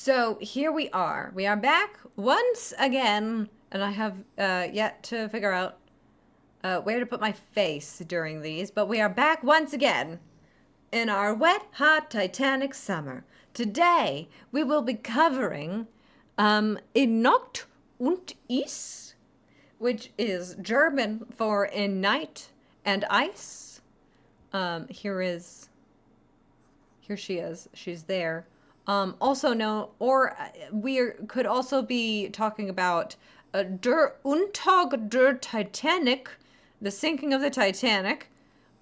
So here we are. We are back once again, and I have yet to figure out where to put my face during these, but we are back once again in our wet, hot Titanic summer. Today, we will be covering in Nacht und Eis, which is German for in night and ice. Here she is. She's there. Also no, or could also be talking about Der Untergang der Titanic, the sinking of the Titanic,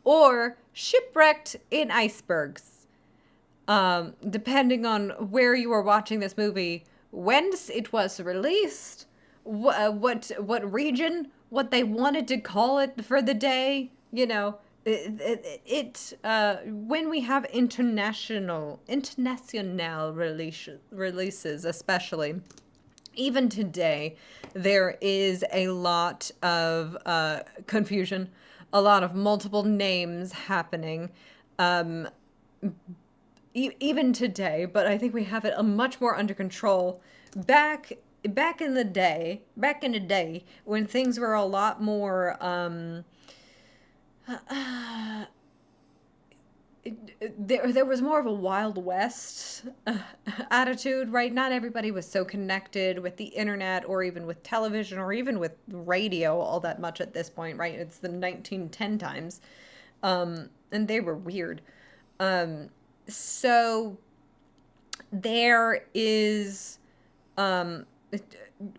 or shipwrecked in icebergs. Depending on where you are watching this movie, whence it was released, what region, what they wanted to call it for the day, when we have international releases, especially even today, there is a lot of confusion, a lot of multiple names happening, even today. But I think we have it much more under control. Back in the day, when things were a lot more. There was more of a Wild West attitude, right? Not everybody was so connected with the internet or even with television or even with radio all that much at this point, right? It's the 1910 times. And they were weird. So there is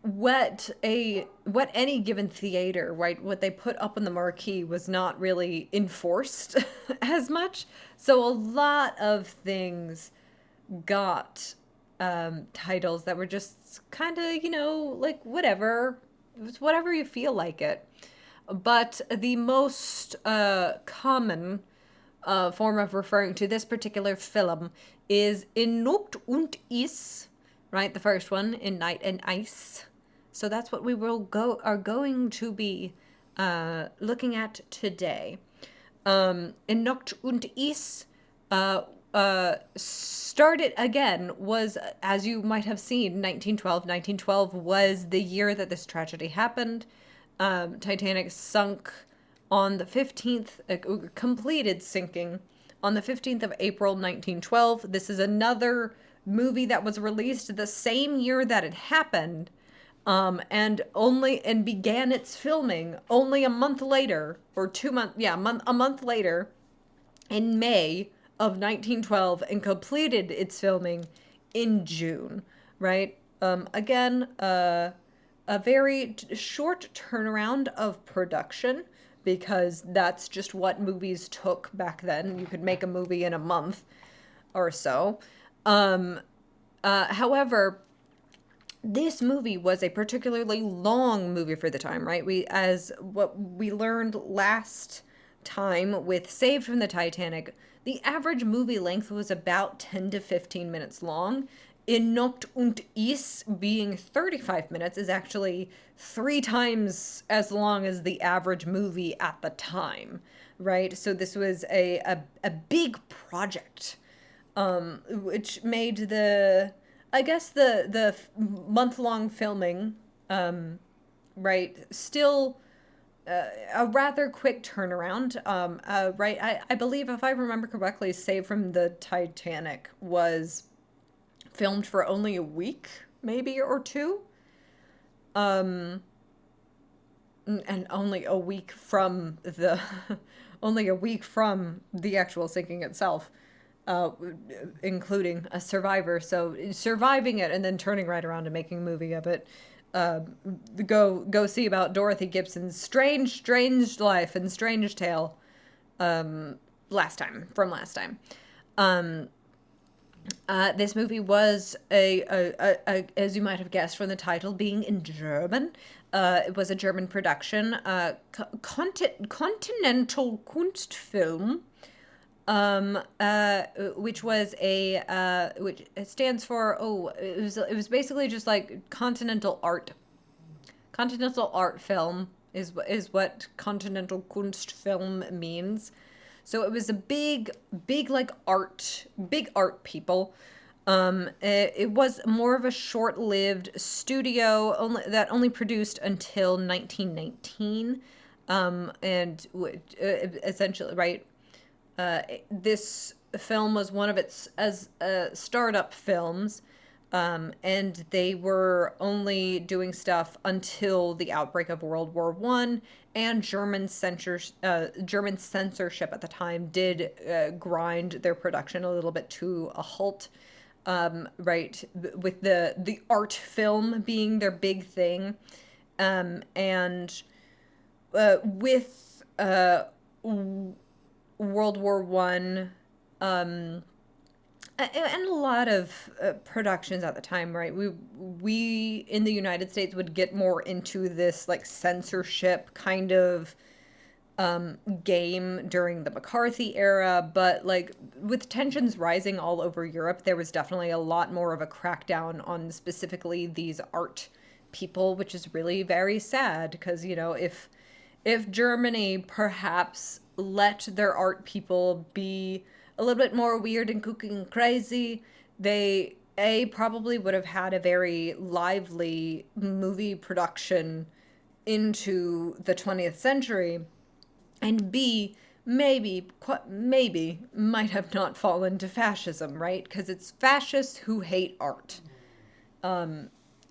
what any given theater, right, what they put up on the marquee was not really enforced as much. So a lot of things got titles that were just kind of, like whatever. It was whatever you feel like it. But the most common form of referring to this particular film is in Nacht und Eis, right? The first one, in Night and Ice. So that's what we are going to be looking at today. In Nacht und Eis, started again was, as you might have seen, 1912. 1912 was the year that this tragedy happened. Titanic sunk on the 15th, completed sinking on the 15th of April, 1912. This is another movie that was released the same year that it happened, and began its filming only a month later, or a month later, in May of 1912, and completed its filming in June, right? Again, a very short turnaround of production, because that's just what movies took back then. You could make a movie in a month or so. However, this movie was a particularly long movie for the time, right? As what we learned last time with Saved from the Titanic, the average movie length was about 10 to 15 minutes long. In Nacht und Eis, being 35 minutes, is actually 3 times as long as the average movie at the time, right? So this was a big project, which made the month-long filming, right, still a rather quick turnaround, right? I believe, if I remember correctly, Saved from the Titanic was filmed for only a week, maybe, or two. And only a week from the only a week from the actual sinking itself, including a survivor. So surviving it and then turning right around and making a movie of it. Go see about Dorothy Gibson's strange life and strange tale. Last time. This movie was as you might have guessed from the title, being in German. It was a German production, Continental Kunstfilm, which was which it stands for. It was basically just like continental art. Continental art film is what Continental Kunstfilm means. So it was a big like big art people. It was more of a short-lived studio only produced until 1919, and essentially, right. This film was one of its as startup films, and they were only doing stuff until the outbreak of World War One, and German censorship at the time did grind their production a little bit to a halt. Right, with the art film being their big thing, and with World War One, and a lot of productions at the time, right? We in the United States would get more into this like censorship kind of game during the McCarthy era, but like with tensions rising all over Europe, there was definitely a lot more of a crackdown on specifically these art people, which is really very sad because, you know, if Germany perhaps let their art people be a little bit more weird and kooky and crazy, they probably would have had a very lively movie production into the 20th century, and B, maybe might have not fallen to fascism, right? Because it's fascists who hate art.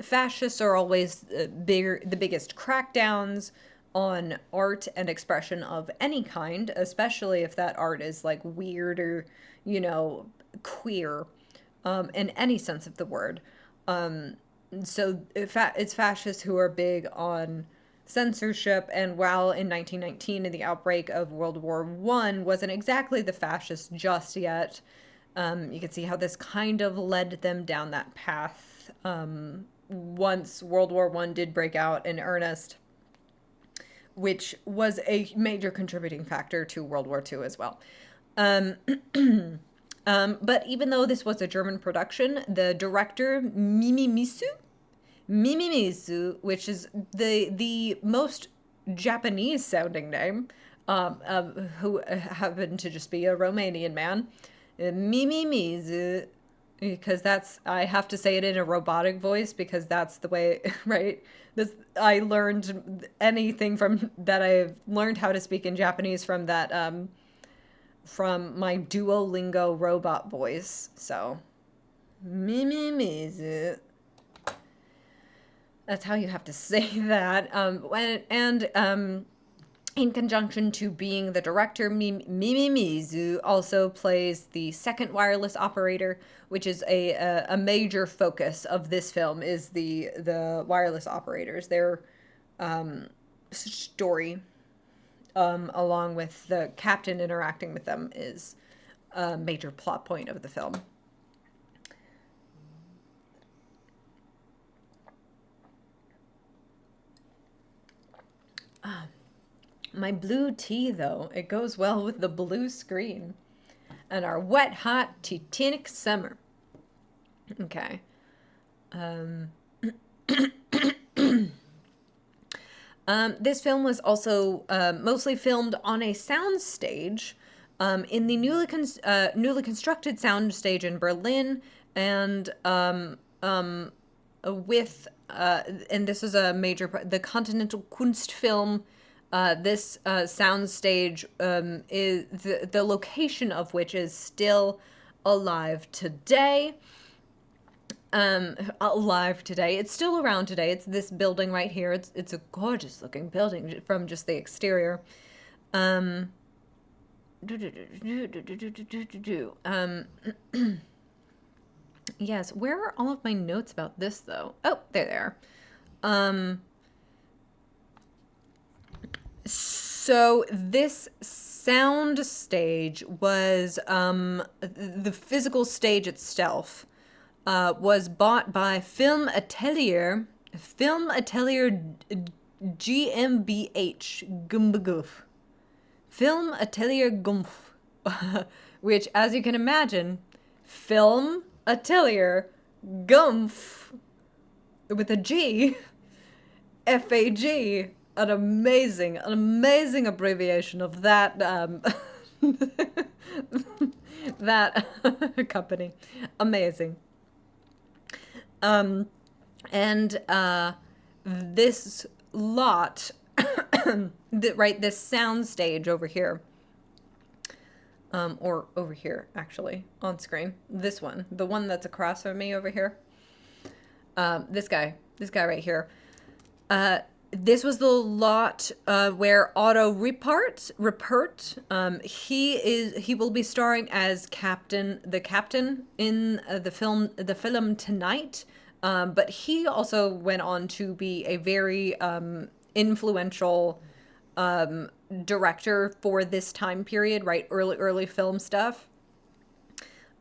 Fascists are always the biggest crackdowns on art and expression of any kind, especially if that art is like weird or, you know, queer, in any sense of the word. So it's fascists who are big on censorship, and while in 1919, in the outbreak of World War One, wasn't exactly the fascists just yet, you can see how this kind of led them down that path. Once World War One did break out in earnest, which was a major contributing factor to World War II as well. But even though this was a German production, the director Mimimizu, which is the most Japanese sounding name, who happened to just be a Romanian man, Mimimizu, because I have to say it in a robotic voice because that's the way, right? I learned anything from that. I've learned how to speak in Japanese from that, from my Duolingo robot voice. So, Mimimizu. That's how you have to say that. In conjunction to being the director, Mimimizu also plays the second wireless operator, which is a major focus of this film, is the wireless operators. Their story, along with the captain interacting with them, is a major plot point of the film. My blue tea, though, it goes well with the blue screen and our wet, hot Titanic summer. Okay. This film was also mostly filmed on a soundstage, in the newly constructed soundstage in Berlin, and with and this is a major the Continental Kunstfilm. This soundstage is the location of which is still alive today. Alive today. It's still around today. It's this building right here. It's a gorgeous looking building from just the exterior. Yes, where are all of my notes about this though? Oh, there they are. So this sound stage was the physical stage itself was bought by Film Atelier GmbH Gumbagoof. Film Atelier Gumpf, which, as you can imagine, Film Atelier Gumpf with a G, FAG, an amazing abbreviation of that that company. Amazing. And this lot, right, this sound stage over here, or over here, actually, on screen, this one, the one that's across from me over here, this guy right here, this was the lot where Otto Rippert, he will be starring as the captain in the film Tonight. But he also went on to be a very influential director for this time period, right? Early film stuff.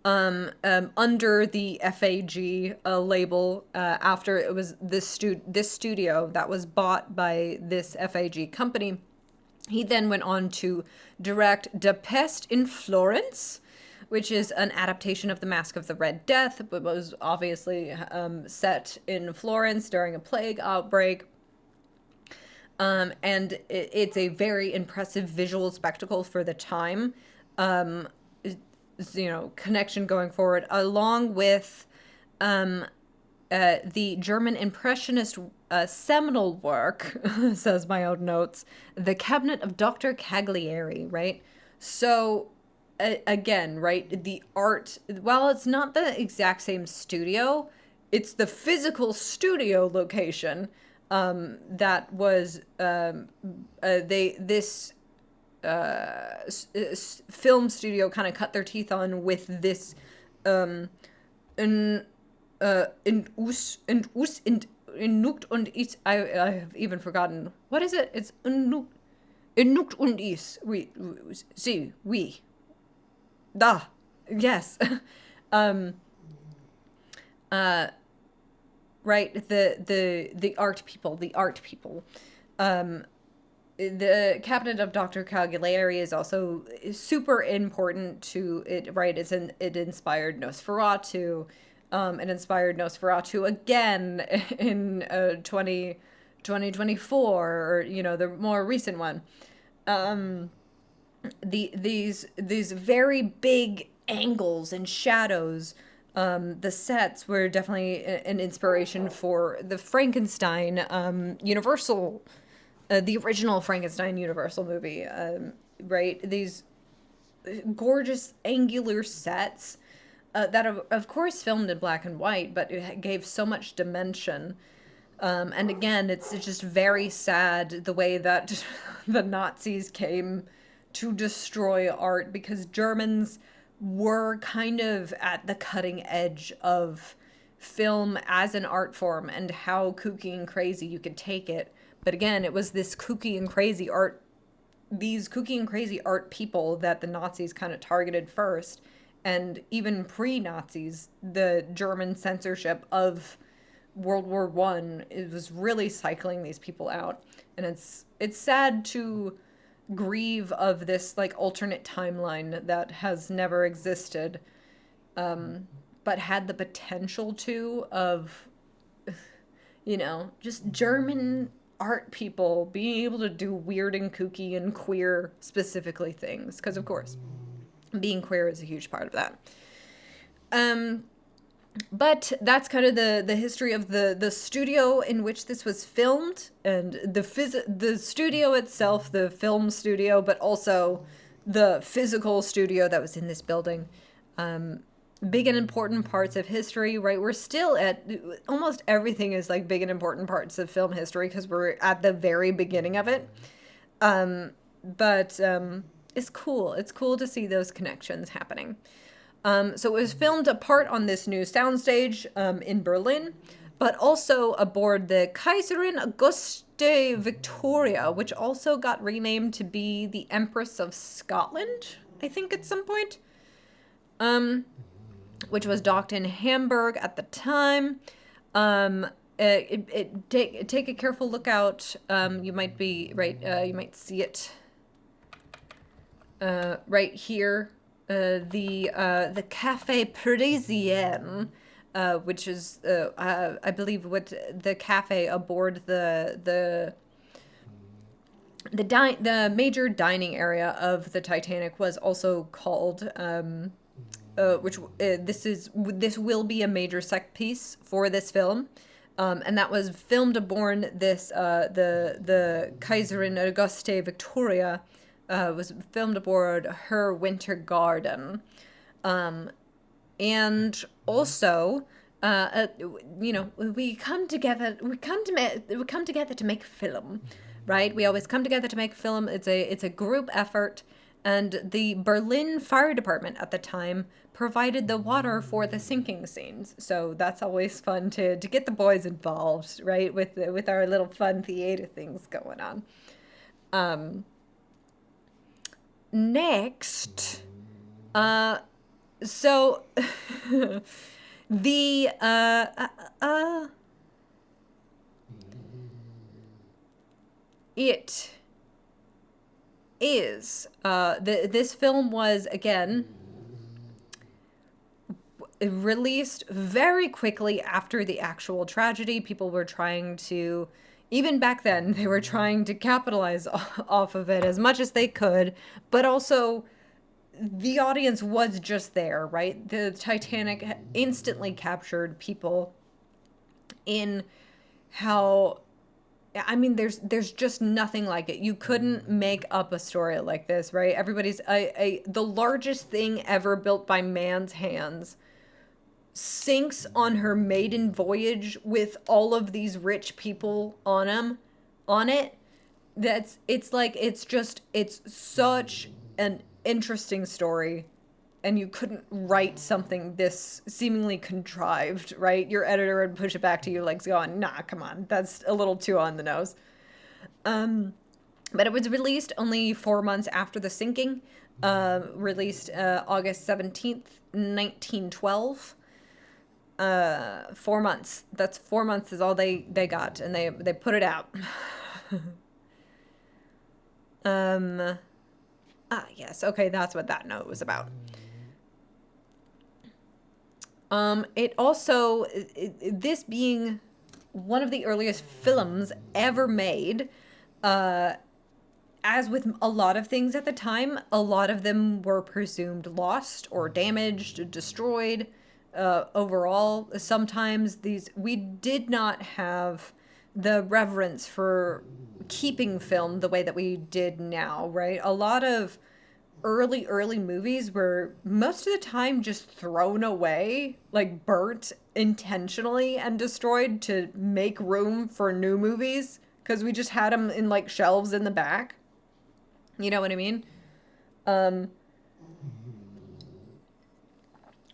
Under the FAG label, after it was this studio that was bought by this FAG company. He then went on to direct De Peste in Florence, which is an adaptation of The Mask of the Red Death, but was obviously set in Florence during a plague outbreak. And it's a very impressive visual spectacle for the time. Connection going forward, along with the German Impressionist seminal work, says my own notes, The Cabinet of Dr. Cagliari, right? So, again, right, the art, while it's not the exact same studio, it's the physical studio location that was, this film studio kind of cut their teeth on with this in Nacht und Eis. I have even forgotten, what is it? It's in Nacht und Eis. Oui. Da. Yes. Right, the art people. The Cabinet of Dr. Caligari is also super important to it, right? It inspired Nosferatu. It inspired Nosferatu again in 2024, or, the more recent one. These very big angles and shadows, the sets were definitely an inspiration for the Frankenstein Universal, the original Frankenstein Universal movie, right? These gorgeous angular sets that of course filmed in black and white, but it gave so much dimension. And again, it's just very sad the way that the Nazis came to destroy art, because Germans were kind of at the cutting edge of film as an art form and how kooky and crazy you could take it. But again, it was these kooky and crazy art people that the Nazis kind of targeted first. And even pre-Nazis, the German censorship of World War I, it was really cycling these people out. And it's sad to grieve of this like alternate timeline that has never existed, but had the potential to, of, just German art people being able to do weird and kooky and queer specifically things, because of course being queer is a huge part of that. But that's kind of the history of the studio in which this was filmed, and the studio itself, the film studio, but also the physical studio that was in this building. Big and important parts of history, right? We're still at, almost everything is like big and important parts of film history because we're at the very beginning of it. But it's cool. It's cool to see those connections happening. So it was filmed apart on this new soundstage in Berlin, but also aboard the Kaiserin Auguste Victoria, which also got renamed to be the Empress of Scotland, I think, at some point, which was docked in Hamburg at the time. Take a careful look out. You might be right. You might see it right here. The Café Parisien, which is I believe what the cafe aboard the major dining area of the Titanic was also called. this will be a major set piece for this film, and that was filmed aboard this the Kaiserin Auguste Victoria, was filmed aboard her winter garden, and also. You know, we come together. We come together to make film, right? We always come together to make film. It's a group effort, and the Berlin Fire Department at the time provided the water for the sinking scenes. So that's always fun to get the boys involved, right? With our little fun theater things going on. Um, Next, uh, so the it is this film was again released very quickly after the actual tragedy. People were trying to, even back then, they were trying to capitalize off of it as much as they could, but also the audience was just there, right? The Titanic instantly captured people in how, I mean, there's just nothing like it. You couldn't make up a story like this, right? Everybody's the largest thing ever built by man's hands sinks on her maiden voyage with all of these rich people on it. It's like it's such an interesting story, and you couldn't write something this seemingly contrived, right? Your editor would push it back to you like going, nah, come on, that's a little too on the nose. But it was released only 4 months after the sinking, released August 17th, 1912. 4 months. That's 4 months is all they got, and they put it out. Yes, okay, that's what that note was about. It also, this being one of the earliest films ever made, as with a lot of things at the time, a lot of them were presumed lost or damaged, destroyed. Overall, sometimes we did not have the reverence for keeping film the way that we did now, right? A lot of early movies were most of the time just thrown away, like burnt intentionally and destroyed to make room for new movies because we just had them in like shelves in the back. You know what I mean? Um,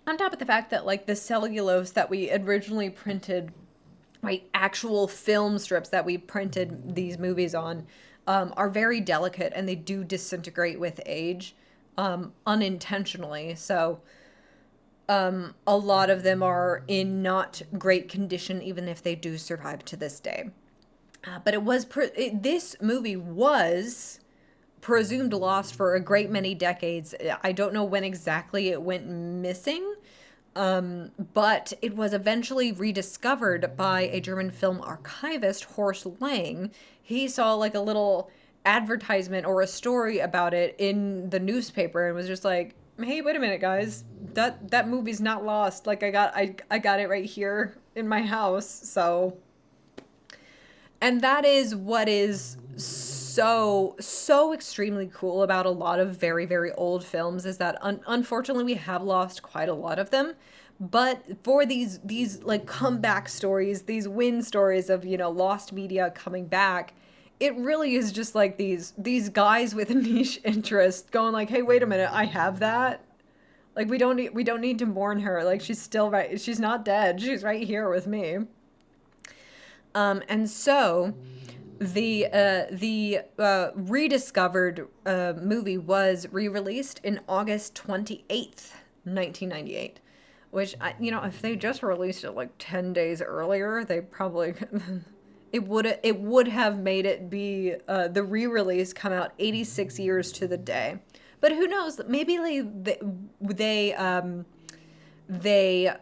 on top of the fact that like the cellulose that we originally printed, right, actual film strips that we printed these movies on, are very delicate and they do disintegrate with age, unintentionally. So a lot of them are in not great condition, even if they do survive to this day. But this movie was presumed lost for a great many decades. I don't know when exactly it went missing, but it was eventually rediscovered by a German film archivist, Horst Lang. He saw like a little advertisement or a story about it in the newspaper and was just like, "Hey, wait a minute, guys. That movie's not lost. Like I got it right here in my house." So, and that is what is so extremely cool about a lot of very old films, is that unfortunately we have lost quite a lot of them, but for these like comeback stories, these win stories of, you know, lost media coming back, it really is just like these guys with a niche interest going like, "Hey, wait a minute, I have that." Like we don't need to mourn her. Like she's still right. She's not dead. She's right here with me. And so the rediscovered movie was re-released in August 28th, 1998, which you know, if they just released it like 10 days earlier, they probably it would have made it be the re-release come out 86 years to the day. But who knows? Maybe they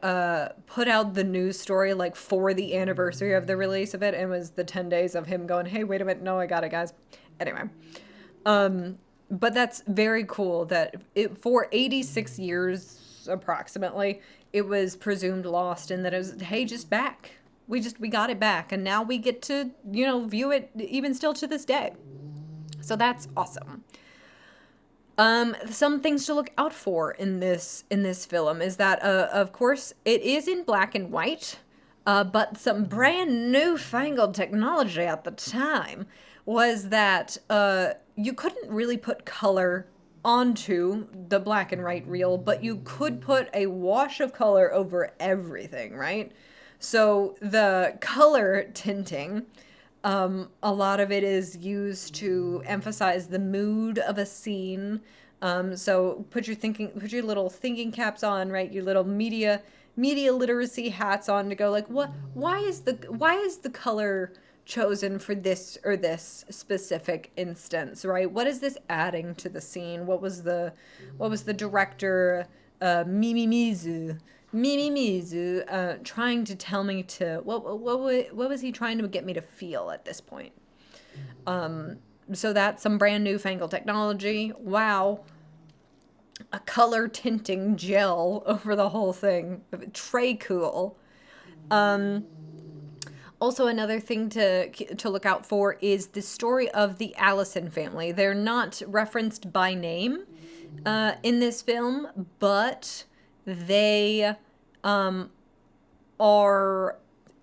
put out the news story like for the anniversary of the release of it, and it was the 10 days of him going, "Hey, wait a minute, no, I got it, guys." Anyway, but that's very cool that it for 86 years, approximately, it was presumed lost, and that it was, hey, just back. We got it back, and now we get to, view it even still to this day. So that's awesome. Some things to look out for in this film is that, of course, it is in black and white, but some brand newfangled technology at the time was that you couldn't really put color onto the black and white reel, but you could put a wash of color over everything, right? So the color tinting, a lot of it is used to emphasize the mood of a scene. So put your little thinking caps on, right? Your little media literacy hats on to go like, why is the color chosen for this or this specific instance, right? What is this adding to the scene? What was the director, Mimi Mizu, trying to tell me to, what was he trying to get me to feel at this point? So that's some brand new fangled technology. Wow. A color tinting gel over the whole thing. Tray cool. Also, another thing to look out for is the story of the Allison family. They're not referenced by name in this film, but they are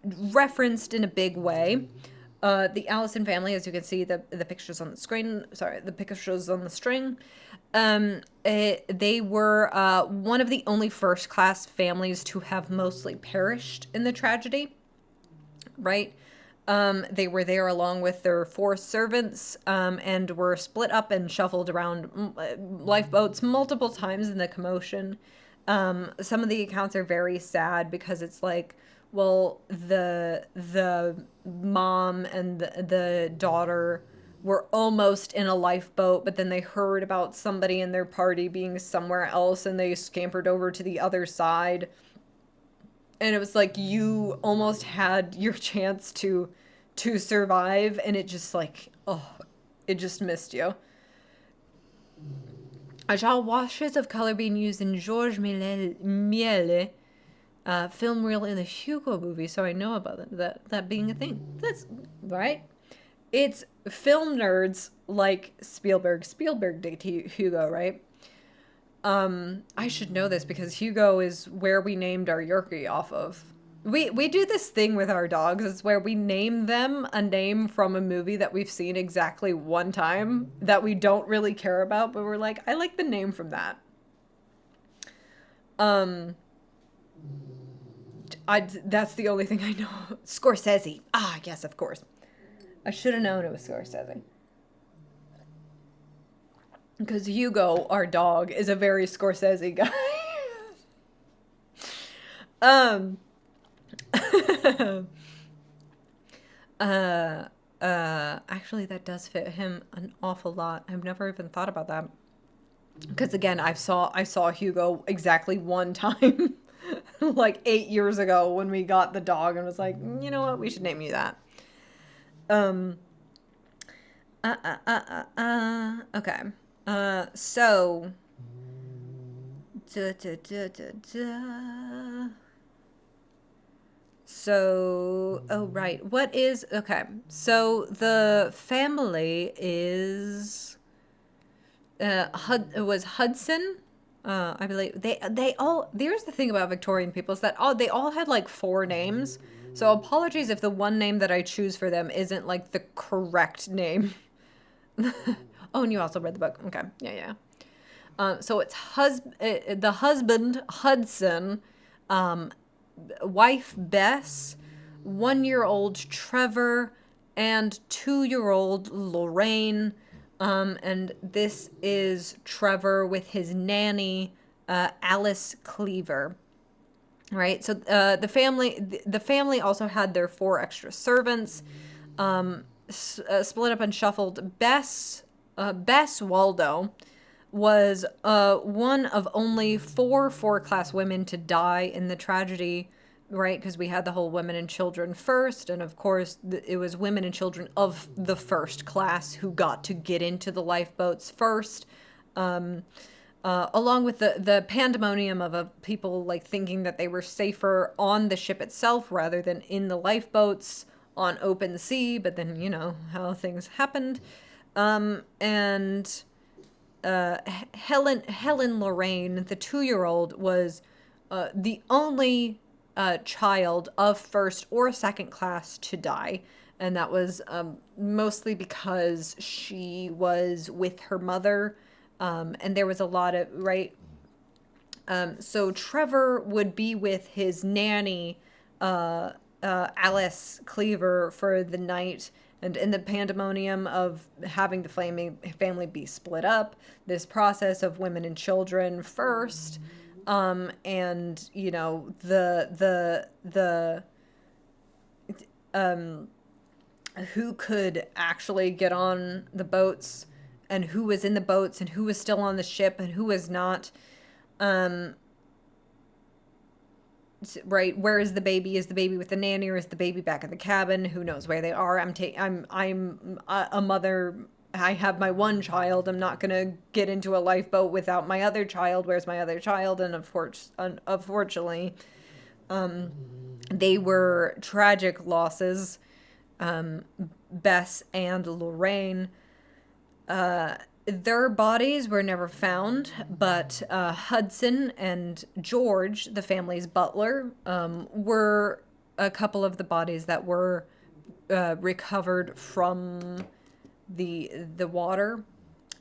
referenced in a big way. The Allison family, as you can see, the pictures on the screen, the pictures on the string, they were one of the only first-class families to have mostly perished in the tragedy, right? They were there along with their 4 servants, and were split up and shuffled around lifeboats multiple times in the commotion. Some of the accounts are very sad because it's like, well, the mom and the daughter were almost in a lifeboat, but then they heard about somebody in their party being somewhere else, and they scampered over to the other side. And it was like, you almost had your chance to survive, and it just like, it just missed you. I saw washes of color being used in Georges Miele, film reel in the Hugo movie, so I know about it, that being a thing. That's right. It's film nerds like Spielberg. Spielberg did Hugo, right? I should know this because Hugo is where we named our Yorkie off of. We do this thing with our dogs. It's where we name them a name from a movie that we've seen exactly one time that we don't really care about, but we're like, I like the name from that. That's the only thing I know. Scorsese. Ah, yes, of course. I should have known it was Scorsese. Because Hugo, our dog, is a very Scorsese guy. Actually, that does fit him an awful lot. I've never even thought about that. Because again, I saw Hugo exactly one time, like 8 years ago when we got the dog, and was like, you know what, we should name you that. Okay. So. So, oh, right. Okay. So the family is, it was Hudson. I believe they all, there's the thing about Victorian people is that they all had like 4 names. So apologies if the one name that I choose for them isn't like the correct name. Oh, and you also read the book. Okay. Yeah. So it's the husband, Hudson, wife, Bess, 1-year-old Trevor, and 2-year-old Lorraine. And this is Trevor with his nanny, Alice Cleaver. Right. So the family also had their 4 extra servants, split up and shuffled. Bess Waldo was one of only 4 class women to die in the tragedy, right? Because we had the whole women and children first, and of course it was women and children of the first class who got to get into the lifeboats first. along with the pandemonium of people like thinking that they were safer on the ship itself rather than in the lifeboats on open sea, but then you know how things happened. And Helen Lorraine, the 2-year old, was the only child of first or second class to die. And that was mostly because she was with her mother. And there was a lot of, right? So Trevor would be with his nanny, Alice Cleaver, for the night. And in the pandemonium of having the family be split up, this process of women and children first, and you know the who could actually get on the boats, and who was in the boats, and who was still on the ship, and who was not. Right, where is the baby? Is the baby with the nanny, or is the baby back in the cabin? Who knows where they are? I'm a mother. I have my one child. I'm not gonna get into a lifeboat without my other child. Where's my other child? And unfortunately, they were tragic losses. Bess and Lorraine. Their bodies were never found, but Hudson and George, the family's butler, were a couple of the bodies that were recovered from the water.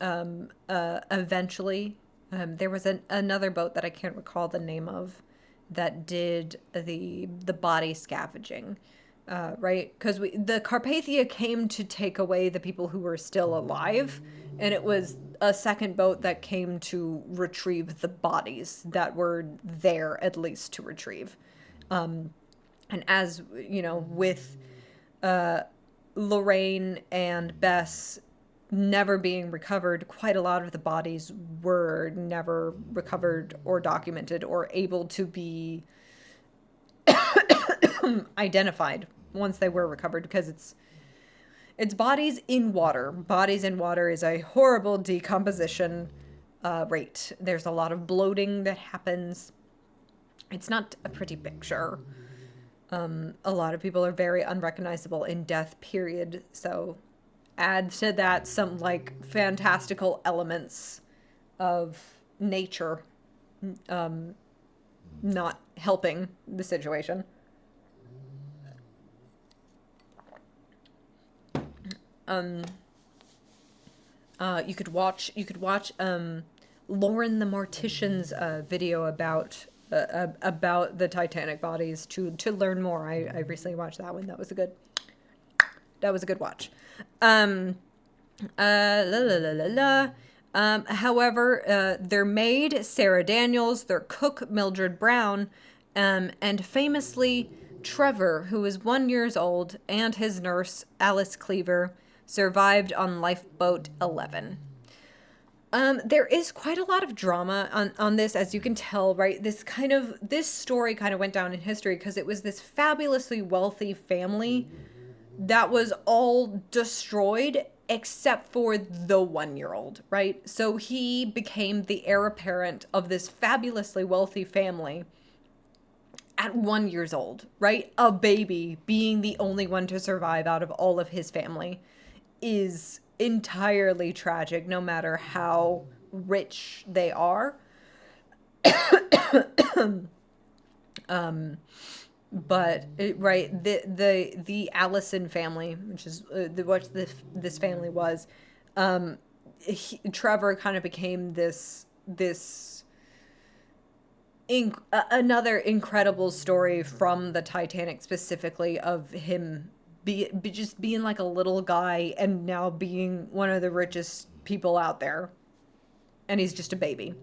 Eventually, there was another boat that I can't recall the name of that did the body scavenging. Right? Because the Carpathia came to take away the people who were still alive, and it was a second boat that came to retrieve the bodies that were there, at least to retrieve. And as you know, with Lorraine and Bess never being recovered, quite a lot of the bodies were never recovered or documented or able to be identified once they were recovered, because it's bodies in water. Bodies in water is a horrible decomposition rate. There's a lot of bloating that happens. It's not a pretty picture. A lot of people are very unrecognizable in death, period. So add to that some like fantastical elements of nature not helping the situation. You could watch Lauren the Mortician's video about the Titanic bodies to learn more. I recently watched that one. That was a good watch. However, their maid Sarah Daniels, their cook Mildred Brown, and famously Trevor, who was 1 year old, and his nurse Alice Cleaver survived on lifeboat 11. There is quite a lot of drama on this, as you can tell, right? This story kind of went down in history because it was this fabulously wealthy family that was all destroyed except for the 1 year old, right? So he became the heir apparent of this fabulously wealthy family at 1 year old, right? A baby being the only one to survive out of all of his family is entirely tragic, no matter how rich they are. But right, the Allison family, which is what this family was, Trevor kind of became this another incredible story from the Titanic, specifically of him just being like a little guy and now being one of the richest people out there, and he's just a baby.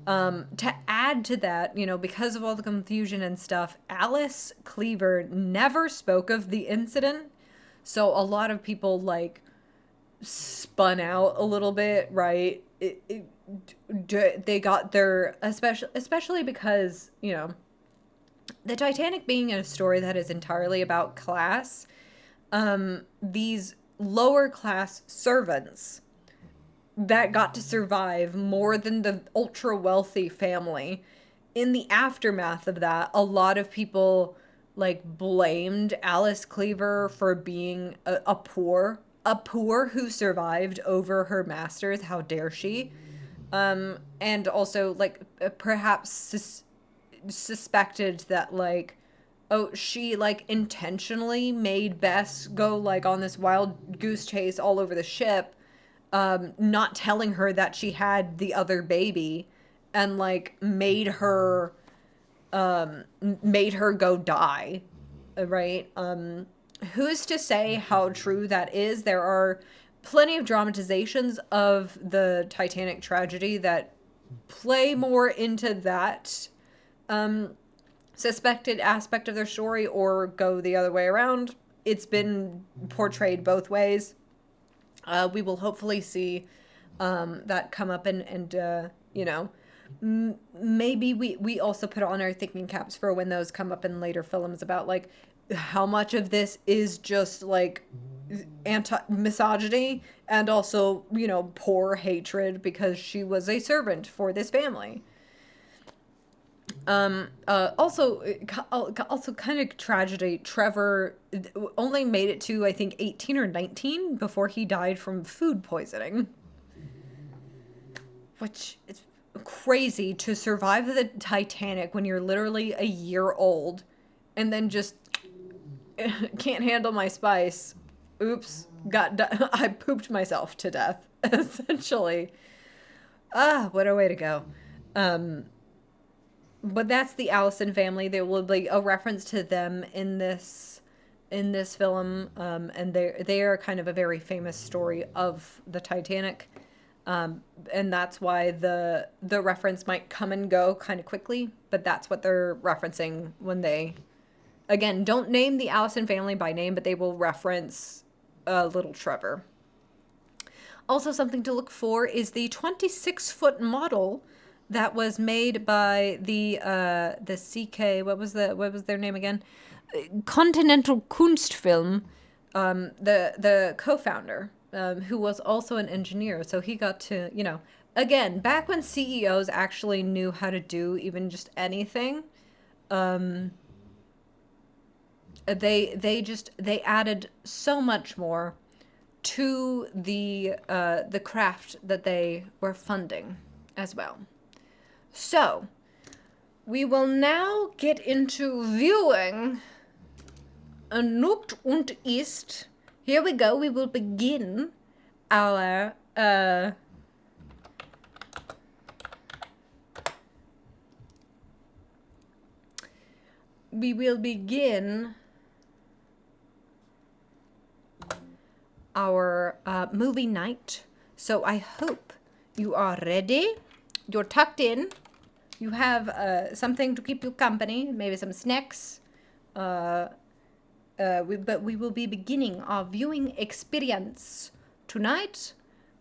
To add to that, you know, because of all the confusion and stuff, Alice Cleaver never spoke of the incident, so a lot of people like spun out a little bit, right? They got their, especially because, you know, the Titanic being a story that is entirely about class, these lower class servants that got to survive more than the ultra wealthy family. In the aftermath of that, a lot of people like blamed Alice Cleaver for being a poor who survived over her masters. How dare she? And also like perhaps suspected that like, oh, she like intentionally made Bess go like on this wild goose chase all over the ship, not telling her that she had the other baby, and like made her go die, right? Who's to say how true that is? There are plenty of dramatizations of the Titanic tragedy that play more into that suspected aspect of their story or go the other way around. It's been portrayed both ways. We will hopefully see that come up and you know, maybe we also put on our thinking caps for when those come up in later films about like how much of this is just like anti-misogyny and also, you know, poor hatred because she was a servant for this family. Also kind of tragedy. Trevor only made it to, I think, 18 or 19 before he died from food poisoning. Which is crazy to survive the Titanic when you're literally a year old and then just can't handle my spice. Oops, I pooped myself to death, essentially. What a way to go. But that's the Allison family. There will be a reference to them in this film, and they are kind of a very famous story of the Titanic, and that's why the reference might come and go kind of quickly. But that's what they're referencing when they, again, don't name the Allison family by name, but they will reference little Trevor. Also, something to look for is the 26-foot model that was made by the CK. What was their name again? Continental Kunstfilm. The co-founder, who was also an engineer, so he got to, you know, again, back when CEOs actually knew how to do even just anything. They added so much more to the craft that they were funding as well. So, we will now get into viewing Nacht und Eis. Here we go. We will begin our movie night. So I hope you are ready. You're tucked in. You have something to keep you company, maybe some snacks. But we will be beginning our viewing experience tonight.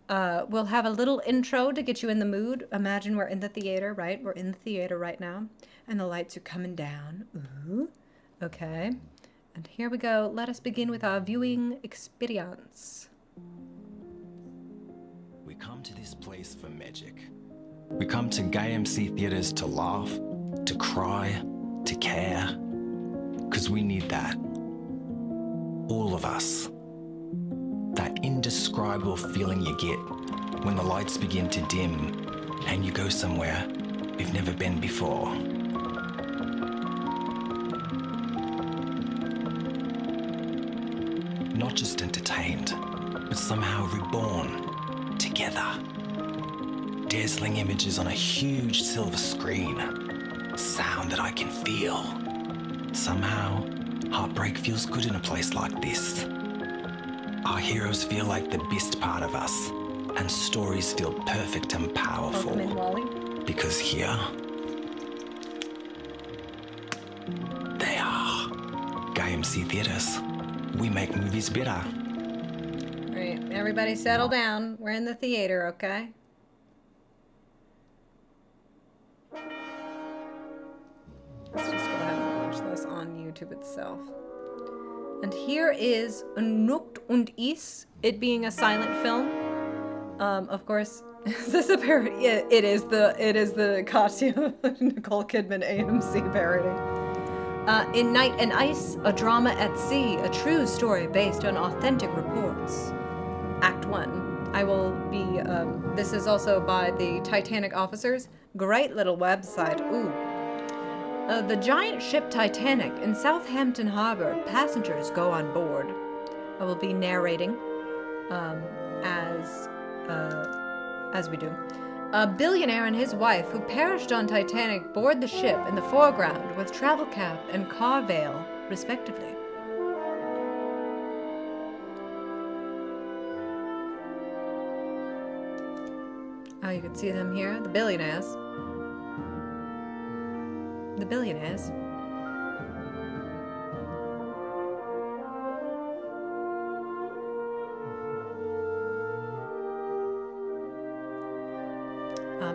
We'll have a little intro to get you in the mood. Imagine we're in the theater, right? We're in the theater right now, and the lights are coming down. Ooh, okay. And here we go. Let us begin with our viewing experience. We come to this place for magic. We come to gay MC theatres to laugh, to cry, to care. 'Cause we need that. All of us. That indescribable feeling you get when the lights begin to dim and you go somewhere you've never been before. Not just entertained, but somehow reborn together. Dazzling images on a huge silver screen. Sound that I can feel. Somehow, heartbreak feels good in a place like this. Our heroes feel like the best part of us, and stories feel perfect and powerful. Welcome in, Wally. Because here, they are. Gay MC Theatres. We make movies better. All right, everybody settle down. We're in the theater, okay? Let's just go ahead and watch this on YouTube itself. And here is Nacht und Eis, it being a silent film. Of course, is this a parody? It is the costume Nicole Kidman AMC parody. In Night and Ice, a drama at sea, a true story based on authentic reports. Act 1. I will be, this is also by the Titanic officers. Great little website. Ooh. The giant ship Titanic in Southampton Harbor. Passengers go on board. I will be narrating, as we do. A billionaire and his wife who perished on Titanic board the ship in the foreground with travel cap and car veil, respectively. Oh, you can see them here, the billionaires. The billionaires.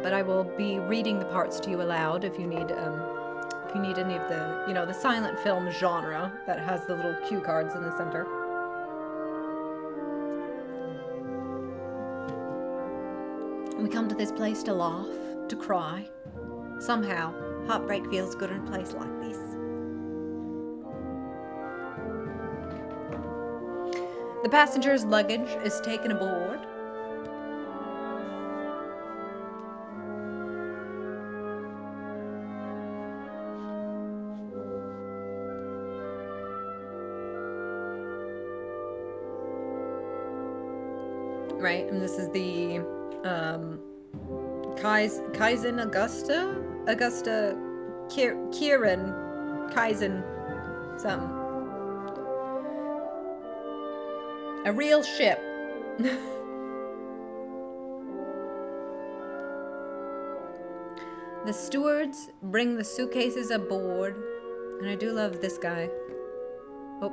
But I will be reading the parts to you aloud if you need any of the, the silent film genre that has the little cue cards in the center. We come to this place to laugh, to cry. Somehow, heartbreak feels good in a place like this. The passenger's luggage is taken aboard. Right, and this is the Kaizen Augusta Kieran Kaizen something. A real ship. The stewards bring the suitcases aboard, and I do love this guy. Oh.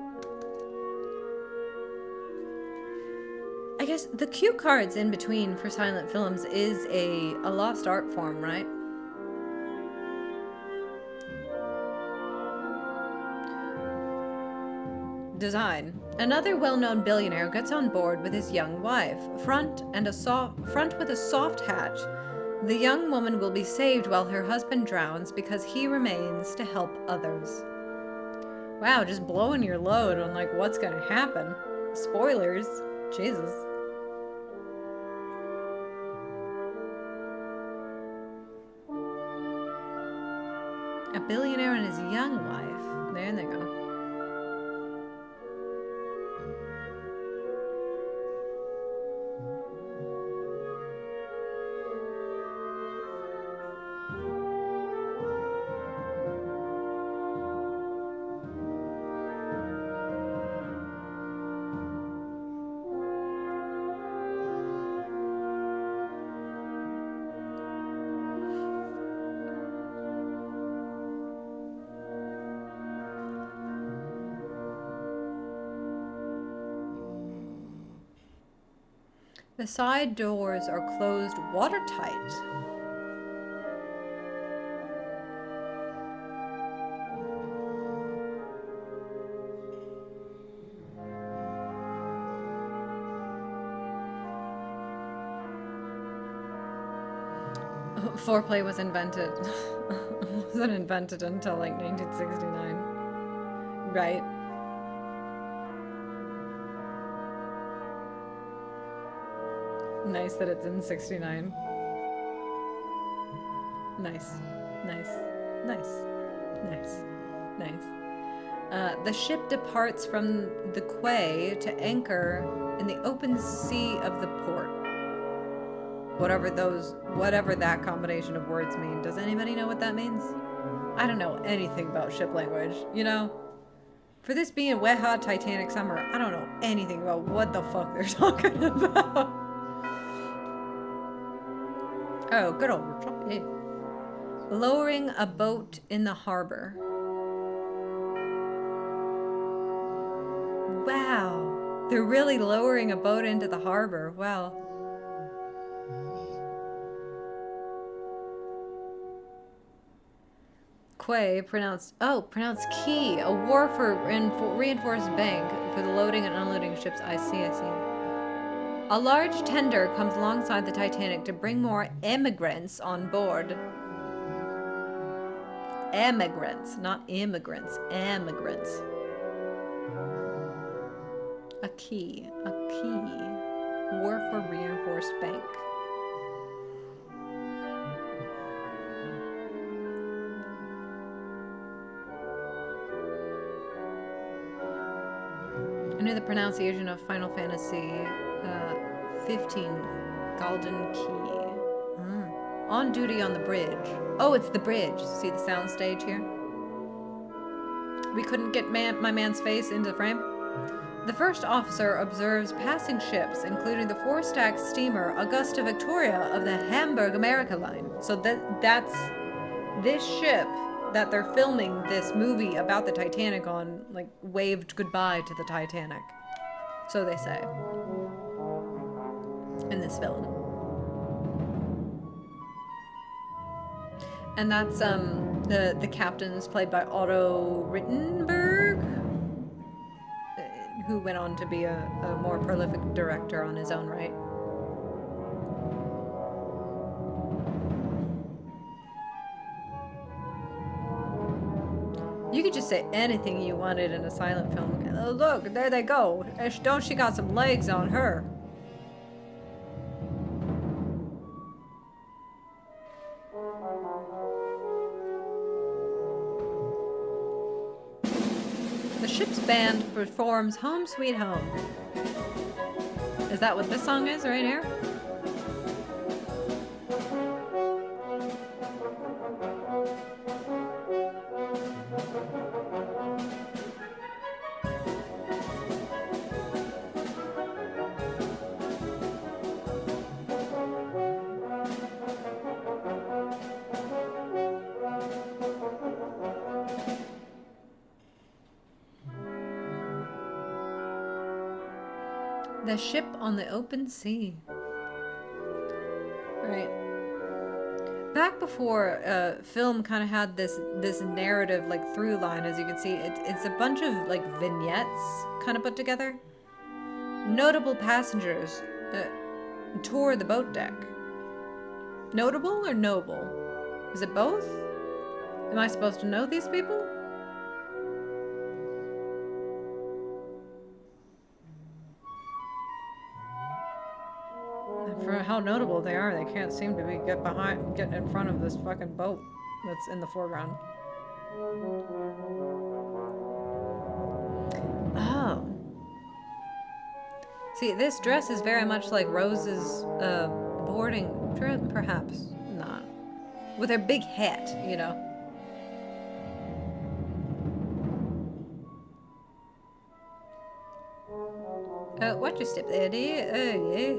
I guess the cue cards in between for silent films is a lost art form, right? Design. Another well-known billionaire gets on board with his young wife. Front with a soft hatch. The young woman will be saved while her husband drowns because he remains to help others. Wow, just blowing your load on like what's gonna happen. Spoilers. Jesus. A billionaire and his young wife. There they go. The side doors are closed watertight. Foreplay was invented. Wasn't invented until like 1969. Right? Nice that it's in 69. Nice. The ship departs from the quay to anchor in the open sea of the port. Whatever that combination of words mean. Does anybody know what that means? I don't know anything about ship language, For this being wet hot Titanic summer, I don't know anything about what the fuck they're talking about. Oh, good old Tropic. Lowering a boat in the harbor. Wow. They're really lowering a boat into the harbor. Wow. Quay, pronounced quay. A wharf or reinforced bank for the loading and unloading of ships. I see. A large tender comes alongside the Titanic to bring more emigrants on board. Emigrants, not immigrants. Emigrants. A key. Wharf for reinforced bank. I knew the pronunciation of Final Fantasy 15 Golden Key. On duty on the bridge. Oh, it's the bridge. See the sound stage here? We couldn't get my man's face into the frame. The first officer observes passing ships, including the four-stack steamer Augusta Victoria of the Hamburg America line. So that's this ship that they're filming this movie about the Titanic on, like, waved goodbye to the Titanic. So they say in this film. And that's the captain is played by Otto Rittenberg, who went on to be a more prolific director on his own right. You could just say anything you wanted in a silent film. Oh, look, there they go. Don't she got some legs on her? The ship's band performs Home Sweet Home. Is that what this song is right here? The ship on the open sea. Right. Back before film kind of had this narrative, like, through line, as you can see, it's a bunch of, like, vignettes kind of put together. Notable passengers tour the boat deck. Notable or noble? Is it both? Am I supposed to know these people? For how notable they are, they can't seem to get in front of this fucking boat that's in the foreground. Oh. See, this dress is very much like Rose's boarding dress, perhaps not. With her big hat, you know. Watch your step there, dear. Oh, yeah.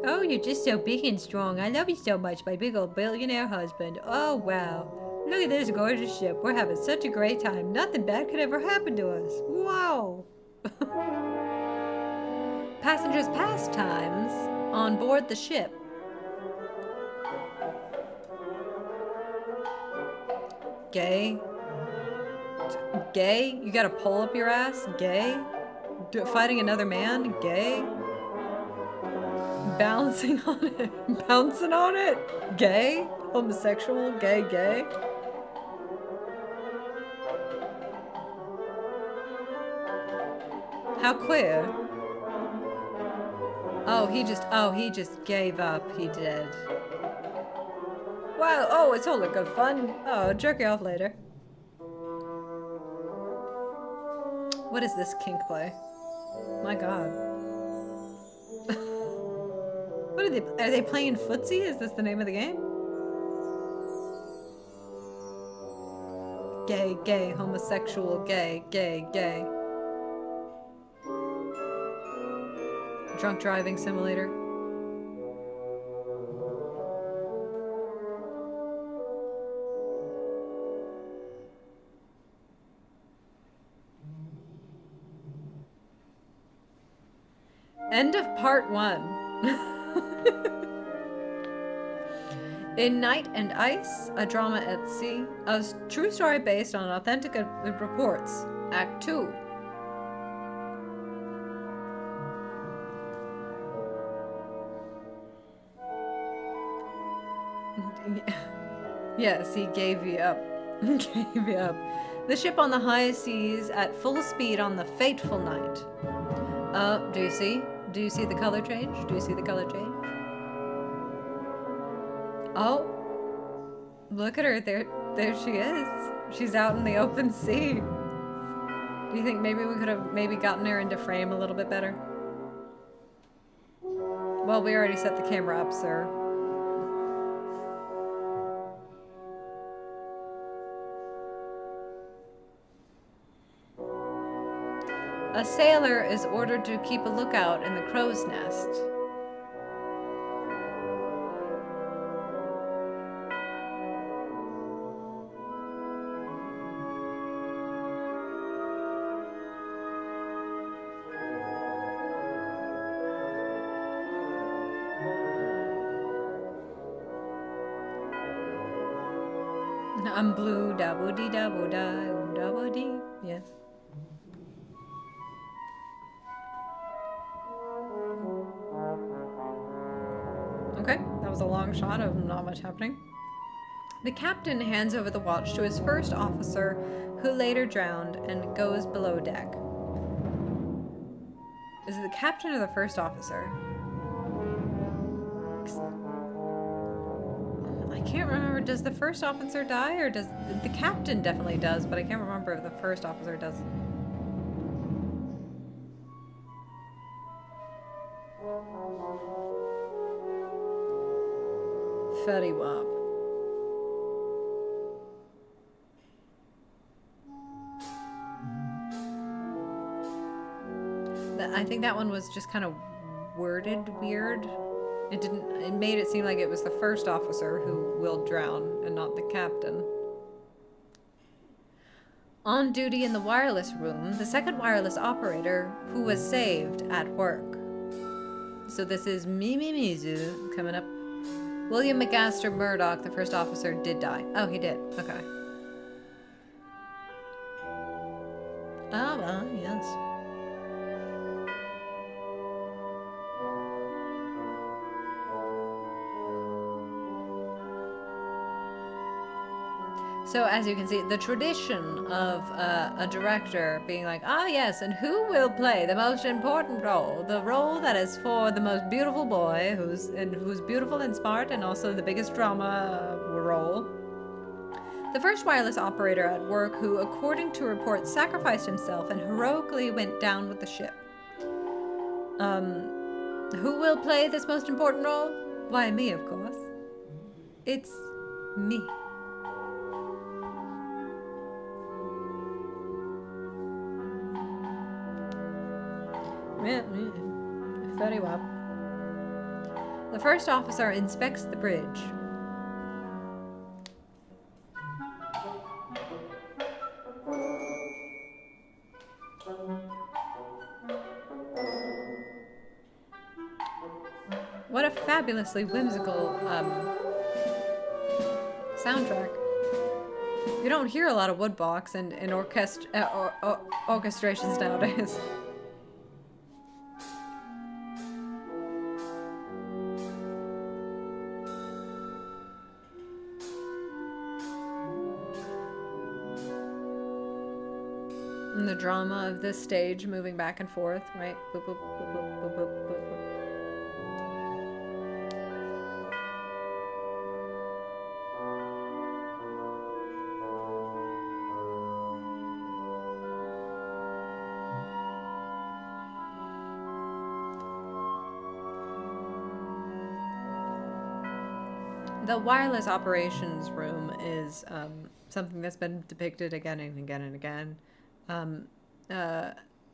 Oh, you're just so big and strong. I love you so much, my big old billionaire husband. Oh, wow. Look at this gorgeous ship. We're having such a great time. Nothing bad could ever happen to us. Wow. Passengers' pastimes on board the ship. Gay. Gay? You gotta pull up your ass? Gay? Fighting another man? Gay? Bouncing on it. Bouncing on it? Gay? Homosexual? Gay? Gay? How queer? Oh, he just gave up. He did. Wow, oh, it's all like good fun. Oh, jerk you off later. What is this kink play? My god. What are they playing footsie? Is this the name of the game? Gay, gay, homosexual, gay, gay, gay. Drunk driving simulator. End of part 1. In Night and Ice, a drama at sea, a true story based on authentic reports. Act 2. Yes, he gave you up. Gave you up. The ship on the high seas at full speed on the fateful night. Do you see? Do you see the color change? Do you see the color change? Oh, look at her. There she is. She's out in the open sea. Do you think maybe we could have gotten her into frame a little bit better? Well, we already set the camera up, sir. A sailor is ordered to keep a lookout in the crow's nest. I'm blue, da-bo-dee, da-bo-da, da-bo-dee. Yes. Okay, that was a long shot of not much happening. The captain hands over the watch to his first officer, who later drowned, and goes below deck. Is it the captain or the first officer? I can't remember. Does the first officer die, or does the captain definitely does, but I can't remember if the first officer does. Fetty Wap. I think that one was just kind of worded weird. It made it seem like it was the first officer who will drown and not the captain. On duty in the wireless room, the second wireless operator who was saved at work. So this is Mizu coming up. William McAster Murdoch, the first officer, did die. Oh, he did. Okay. Ah, well, yes. So as you can see, the tradition of a director being like, ah yes, and who will play the most important role? The role that is for the most beautiful boy, who's beautiful and smart, and also the biggest drama role. The first wireless operator at work who, according to reports, sacrificed himself and heroically went down with the ship. Who will play this most important role? Why, me, of course. It's me. Very well. The first officer inspects the bridge. What a fabulously whimsical soundtrack. You don't hear a lot of woodbox and orchestrations nowadays. And the drama of this stage moving back and forth, right? Boop, boop, boop, boop, boop, boop, boop, boop. The wireless operations room is something that's been depicted again and again and again.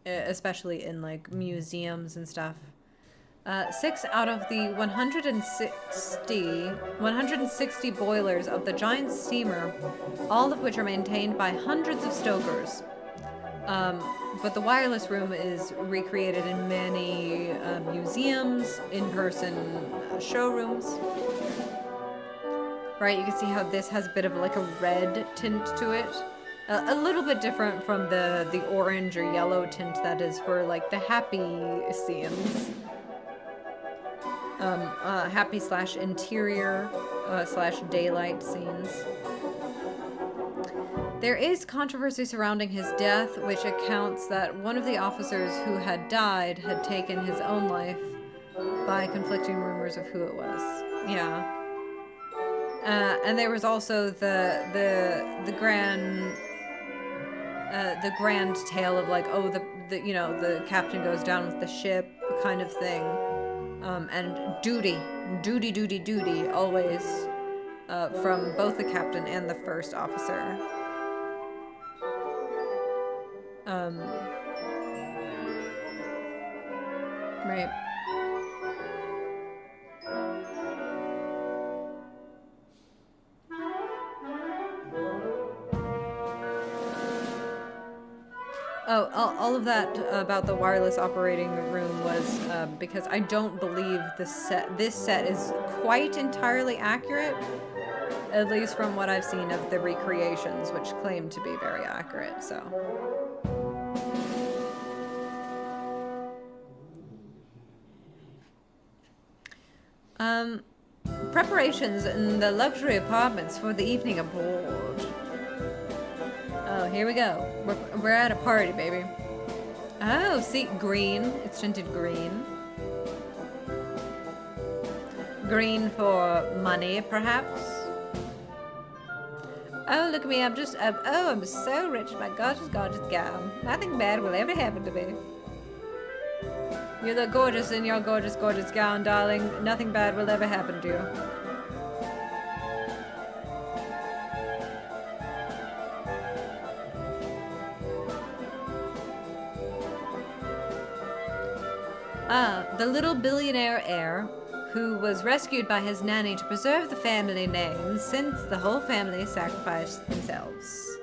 Especially in like museums and stuff. 6 out of the 160 boilers of the giant steamer, all of which are maintained by hundreds of stokers. But the wireless room is recreated in many museums, in-person showrooms. Right, you can see how this has a bit of like a red tint to it. A little bit different from the orange or yellow tint that is for like the happy scenes. Happy / interior slash daylight scenes. There is controversy surrounding his death, which accounts that one of the officers who had died had taken his own life by conflicting rumors of who it was. Yeah. And there was also the grand tale of like, oh, the captain goes down with the ship kind of thing, and duty always, from both the captain and the first officer. Right. Oh, all of that about the wireless operating room was because I don't believe this set is quite entirely accurate, at least from what I've seen of the recreations, which claim to be very accurate, so. Preparations in the luxury apartments for the evening aboard. Oh, here we go. We're at a party, baby. Oh, see, green. It's tinted green. Green for money, perhaps. Oh, look at me. I'm so rich in my gorgeous, gorgeous gown. Nothing bad will ever happen to me. You look gorgeous in your gorgeous, gorgeous gown, darling. Nothing bad will ever happen to you. The little billionaire heir, who was rescued by his nanny to preserve the family name since the whole family sacrificed themselves.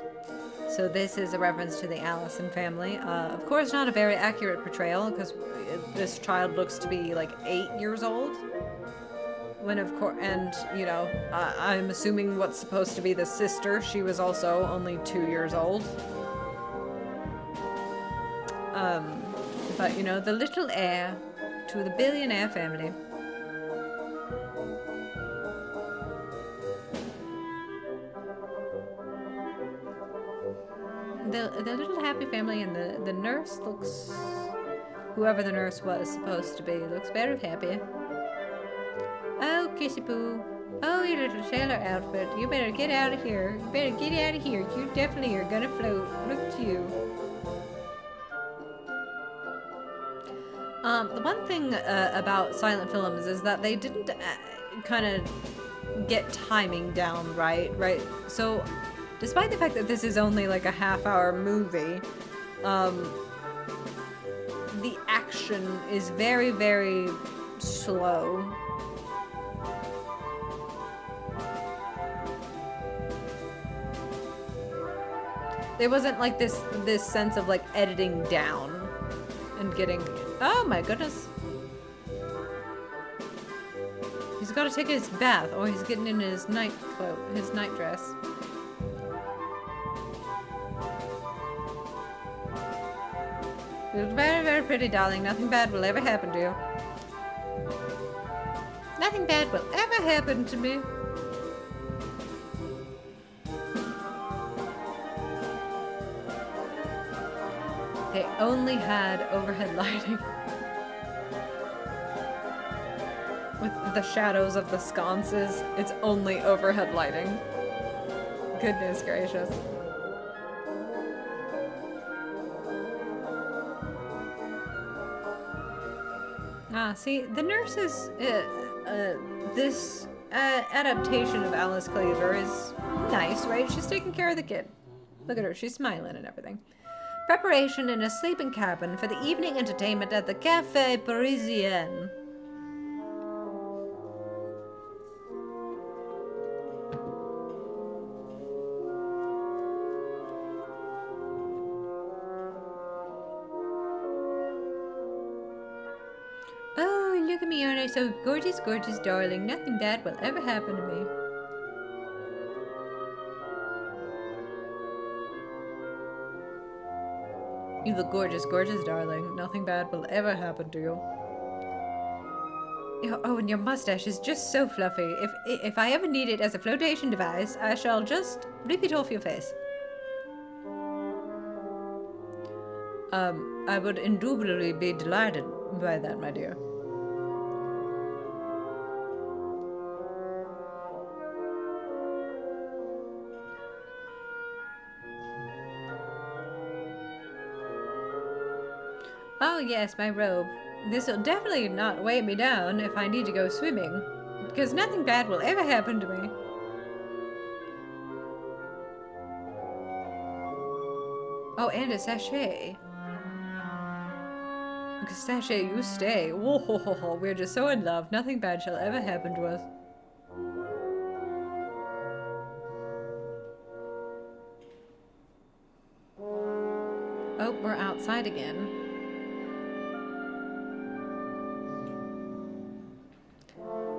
So this is a reference to the Allison family. Of course, not a very accurate portrayal, because this child looks to be like 8 years old. When of course, and you know, I'm assuming what's supposed to be the sister, she was also only 2 years old. But you know, the little heir to the billionaire family. The little happy family, and the nurse looks, whoever the nurse was supposed to be, looks very happy. Oh, Kissy Poo. Oh, your little sailor outfit. You better get out of here. You better get out of here. You definitely are gonna float. Look at you. The one thing about silent films is that they didn't kind of get timing down right. So, despite the fact that this is only like a half-hour movie, the action is very, very slow. There wasn't like this sense of like editing down and getting. Oh my goodness. He's got to take his bath, or he's getting in his night dress. You look very, very pretty, darling. Nothing bad will ever happen to you. Nothing bad will ever happen to me. They only had overhead lighting. With the shadows of the sconces, it's only overhead lighting. Goodness gracious. See, the nurses, this adaptation of Alice Cleaver is nice, right? She's taking care of the kid. Look at her, she's smiling and everything. Preparation in a sleeping cabin for the evening entertainment at the Café Parisien. Oh, look at me, aren't I so gorgeous, gorgeous, darling? Nothing bad will ever happen to me. You look gorgeous, gorgeous, darling. Nothing bad will ever happen to you. Oh, and your mustache is just so fluffy. If I ever need it as a flotation device, I shall just rip it off your face. I would indubitably be delighted by that, my dear. Oh yes, my robe. This will definitely not weigh me down if I need to go swimming, because nothing bad will ever happen to me. Oh, and a sachet. Because sachet, you stay. Whoa, we're just so in love. Nothing bad shall ever happen to us. Oh, we're outside again.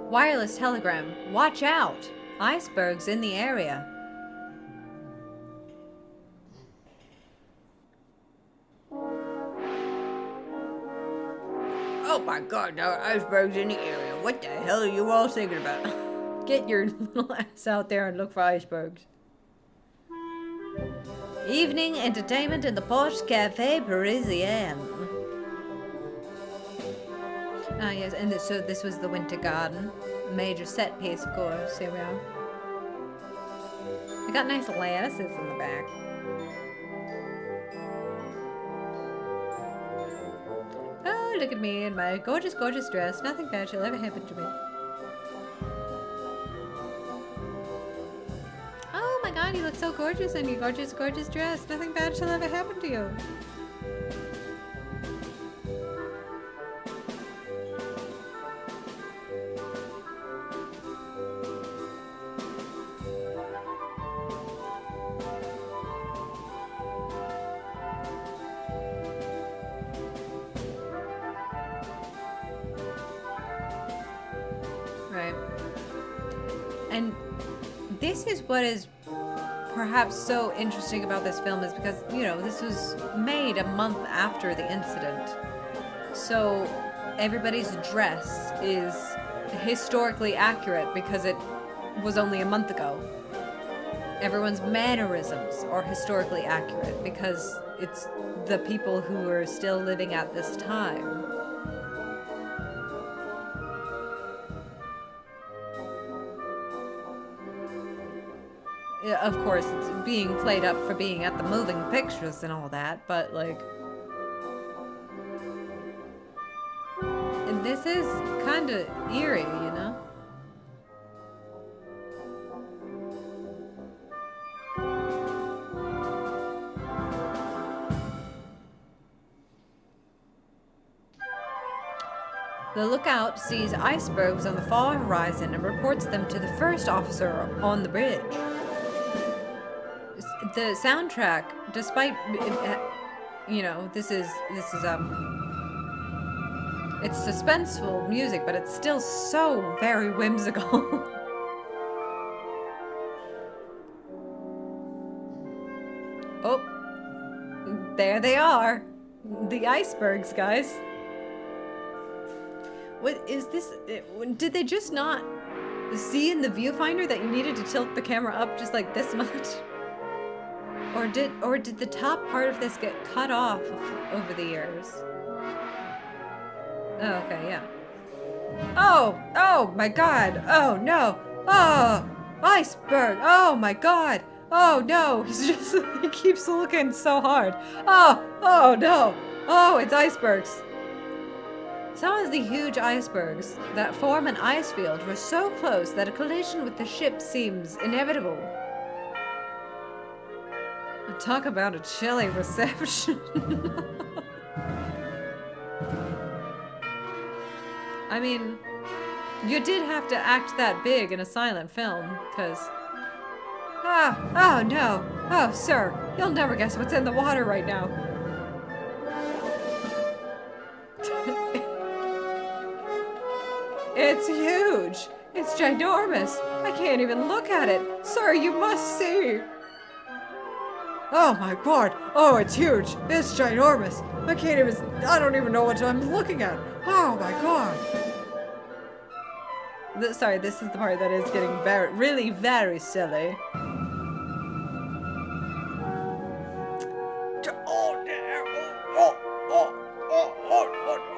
Wireless telegram. Watch out! Icebergs in the area. Oh my god, there are icebergs in the area. What the hell are you all thinking about? Get your little ass out there and look for icebergs. Evening entertainment in the Porsche Cafe Parisien. Ah, yes, and so this was the Winter Garden. Major set piece, of course. Here we are. We got nice lattices in the back. Oh, look at me in my gorgeous, gorgeous dress. Nothing bad shall ever happen to me. Oh my god, you look so gorgeous in your gorgeous, gorgeous dress. Nothing bad shall ever happen to you. Right. And this is what is perhaps so interesting about this film is because, you know, this was made a month after the incident. So everybody's dress is historically accurate because it was only a month ago. Everyone's mannerisms are historically accurate because it's the people who are still living at this time. Of course, it's being played up for being at the moving pictures and all that, but, like... And this is kind of eerie, you know? The lookout sees icebergs on the far horizon and reports them to the first officer on the bridge. The soundtrack, despite, you know, this is it's suspenseful music, but it's still so very whimsical. Oh, there they are, the icebergs, guys. What is this? Did they just not see in the viewfinder that you needed to tilt the camera up just like this much? Or did the top part of this get cut off over the years? Oh, okay, yeah. Oh my god. Oh no. Oh, iceberg. Oh my god. Oh no. He keeps looking so hard. Oh no. Oh, it's icebergs. Some of the huge icebergs that form an ice field were so close that a collision with the ship seems inevitable. Talk about a chilly reception. I mean, you did have to act that big in a silent film, because... Oh no. Oh, sir, you'll never guess what's in the water right now. It's huge. It's ginormous. I can't even look at it. Sir, you must see. Oh my god. Oh, it's huge. It's ginormous. I don't even know what I'm looking at. Oh my god. Sorry, this is the part that is getting really very silly.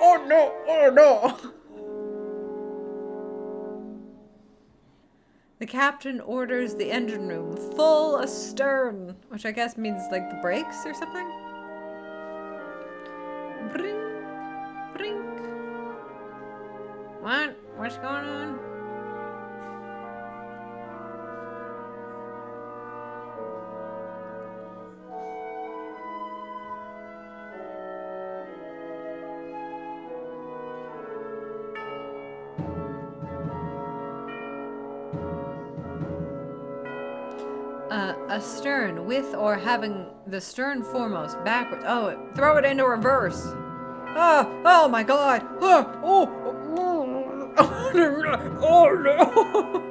Oh, no! Oh no! The captain orders the engine room full astern, which I guess means like the brakes or something. Brink, brink. What? What's going on? Astern, with or having the stern foremost, backwards. Oh, throw it into reverse. Oh my god. Oh no.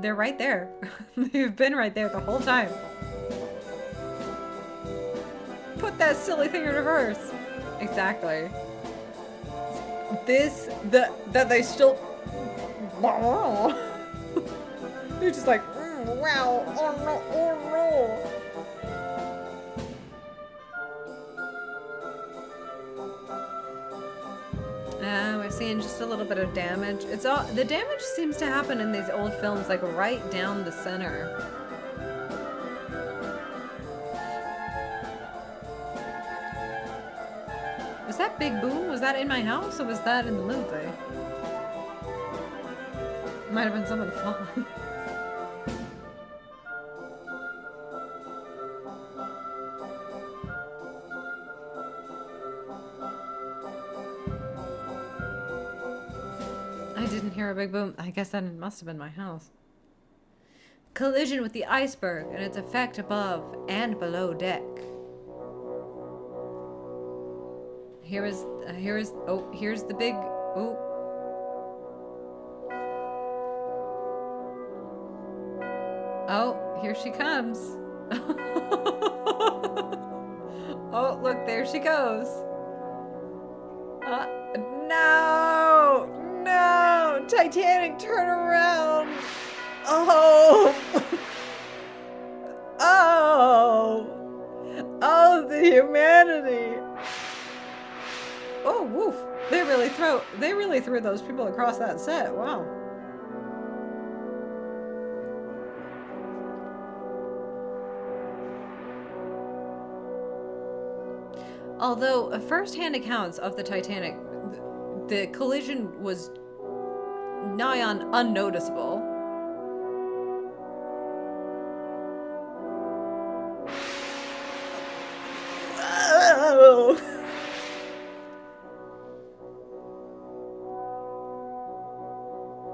They're right there. They've been right there the whole time. Put that silly thing in reverse. Exactly. That they still. They're just like, wow, oh no, oh no. We're seeing just a little bit of damage. It's all the damage seems to happen in these old films, like right down the center. Was that big boom? Was that in my house or was that in the movie? Might have been someone falling. I didn't hear a big boom. I guess that must have been my house. Collision with the iceberg and its effect above and below deck. Here's the big, oh, here she comes. Oh, look, there she goes. No, Titanic, turn around. Oh, oh, the humanity. Oh, woof. They really threw those people across that set. Wow. Although first-hand accounts of the Titanic, the collision was nigh on unnoticeable. Oh.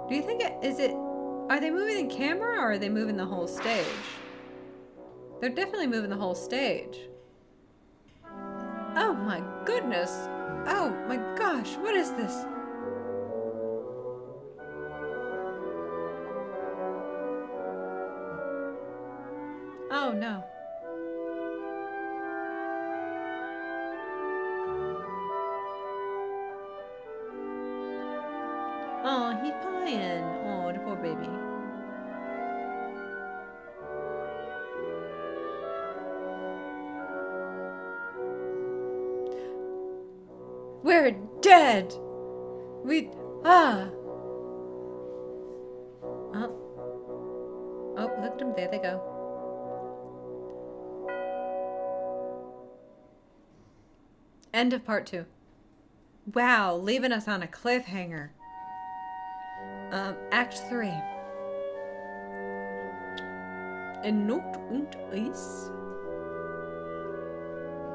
Do you think are they moving the camera or are they moving the whole stage? They're definitely moving the whole stage. Oh my goodness. Oh my gosh, what is this? Oh no. Oh, he's crying. Oh, the poor baby. We're dead. Oh, look at them. There they go. End of part 2. Wow, leaving us on a cliffhanger. Act 3. In Nacht und Eis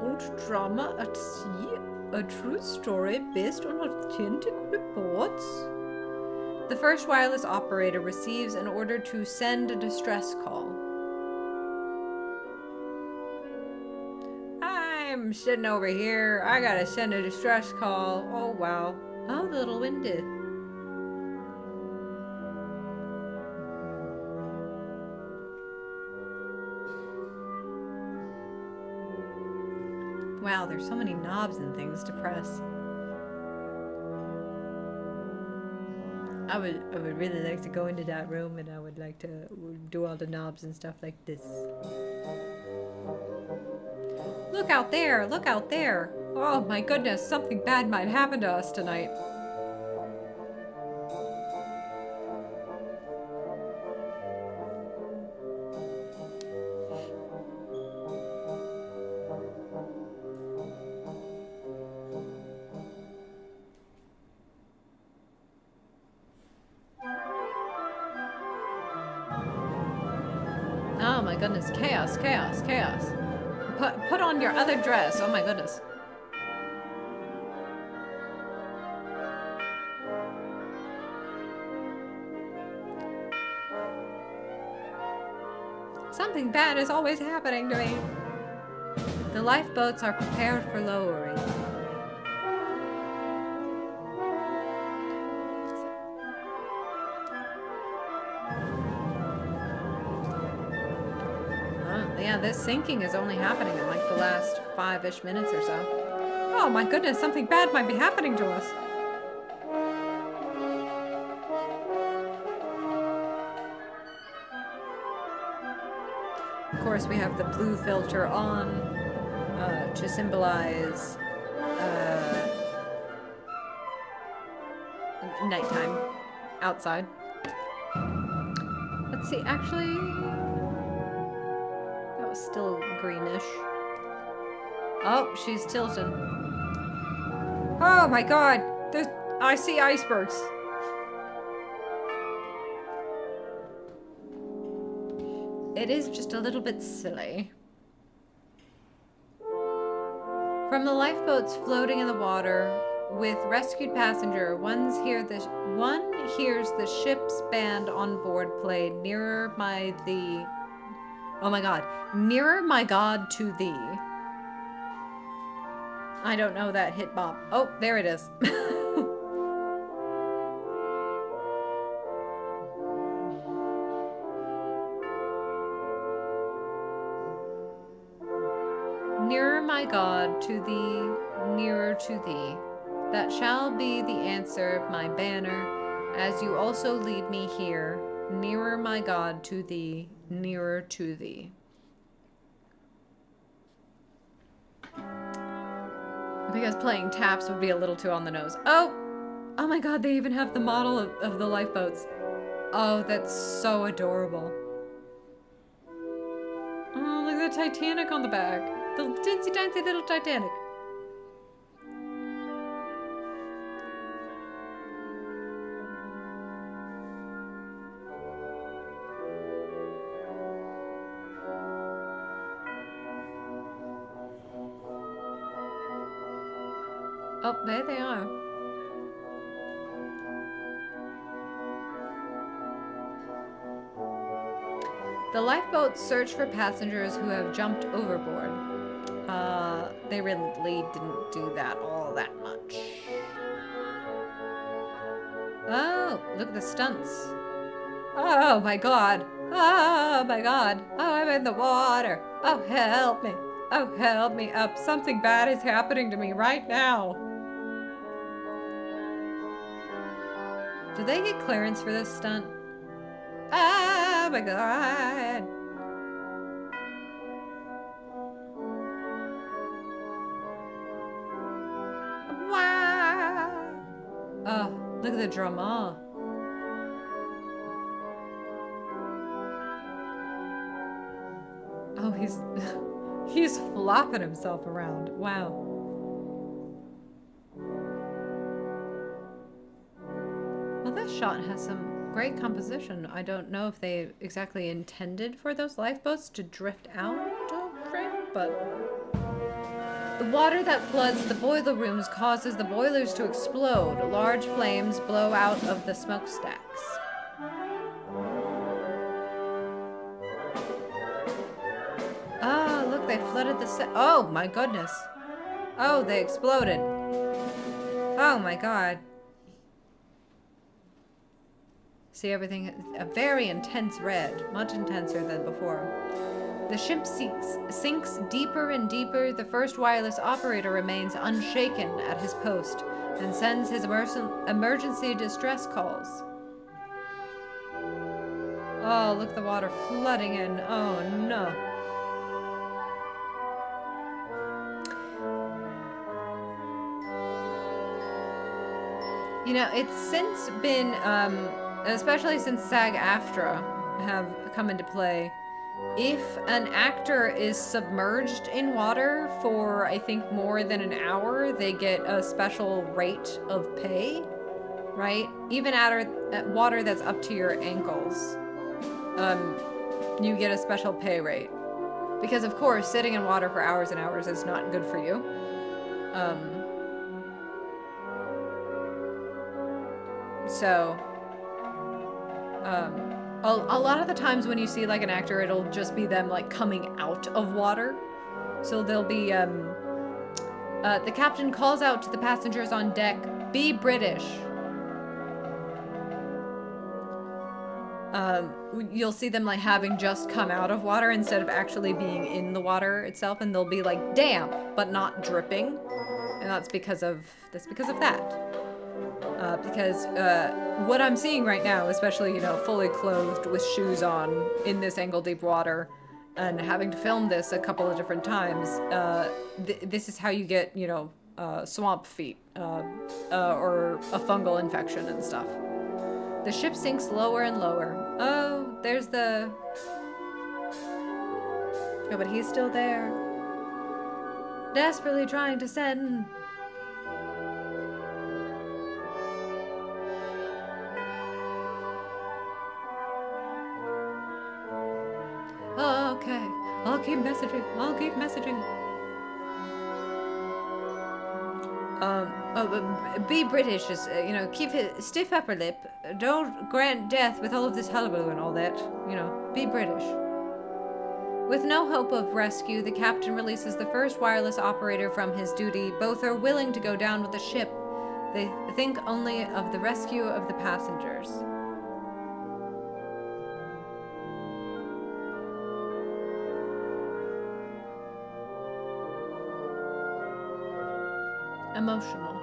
und Drama at Sea, a true story based on authentic reports. The first wireless operator receives an order to send a distress call. I'm sitting over here. I gotta send a distress call. Oh, wow. Oh, the little window. Wow, there's so many knobs and things to press. I would really like to go into that room, and I would like to do all the knobs and stuff like this. Look out there! Look out there! Oh my goodness, something bad might happen to us tonight. Oh my goodness, chaos, chaos, chaos. Put on your other dress. Oh my goodness. Something bad is always happening to me. The lifeboats are prepared for lowering. Yeah, this sinking is only happening in like the last 5-ish minutes or so. Oh my goodness, something bad might be happening to us. Of course, we have the blue filter on to symbolize nighttime outside. Let's see, actually, that was still greenish. Oh, she's tilting. Oh my god! I see icebergs. It is just a little bit silly. From the lifeboats floating in the water with rescued passenger, one hears the ship's band on board play Nearer My Thee. Oh my god. Nearer My God to Thee. I don't know that hit bop. Oh, there it is. Nearer, my God, to thee, nearer to thee. That shall be the answer of my banner, as you also lead me here. Nearer, my God, to thee, nearer to thee. Because playing taps would be a little too on the nose. Oh my god, they even have the model of the lifeboats. Oh, that's so adorable. Oh, look at the Titanic on the back. The teensy tiny little Titanic. Oh, there they are. The lifeboats search for passengers who have jumped overboard. They really didn't do that all that much. Oh, look at the stunts. Oh my god. Oh my god. Oh, I'm in the water. Oh, help me. Oh, help me up. Something bad is happening to me right now. Did they get clearance for this stunt? Oh my god. Wow. Oh, look at the drama. Oh, he's flopping himself around. Wow. Well, this shot has some great composition. I don't know if they exactly intended for those lifeboats to drift out of frame, but the water that floods the boiler rooms causes the boilers to explode. Large flames blow out of the smokestacks. Oh, look, they flooded the set. Oh, my goodness. Oh, they exploded. Oh, my God. See everything, a very intense red, much intenser than before. The ship sinks deeper and deeper. The first wireless operator remains unshaken at his post and sends his emergency distress calls. Oh, look at the water flooding in. Oh, no. You know, it's since been, especially since SAG-AFTRA have come into play, if an actor is submerged in water for, I think, more than an hour, they get a special rate of pay, right? Even at water that's up to your ankles, you get a special pay rate. Because, of course, sitting in water for hours and hours is not good for you. So, a lot of the times when you see like an actor, it'll just be them like coming out of water. So they'll be, the captain calls out to the passengers on deck, "Be British." You'll see them like having just come out of water instead of actually being in the water itself, and they'll be like damp but not dripping, and that's because of that. Because what I'm seeing right now, especially, you know, fully clothed with shoes on in this ankle-deep water and having to film this a couple of different times, this is how you get, you know, swamp feet or a fungal infection and stuff. The ship sinks lower and lower. Oh, there's the... Oh, but he's still there. Desperately trying to send... Oh, okay. I'll keep messaging. Be British is, you know, keep a stiff upper lip. Don't grant death with all of this hullabaloo and all that. You know, be British. With no hope of rescue, the captain releases the first wireless operator from his duty. Both are willing to go down with the ship. They think only of the rescue of the passengers. Emotional.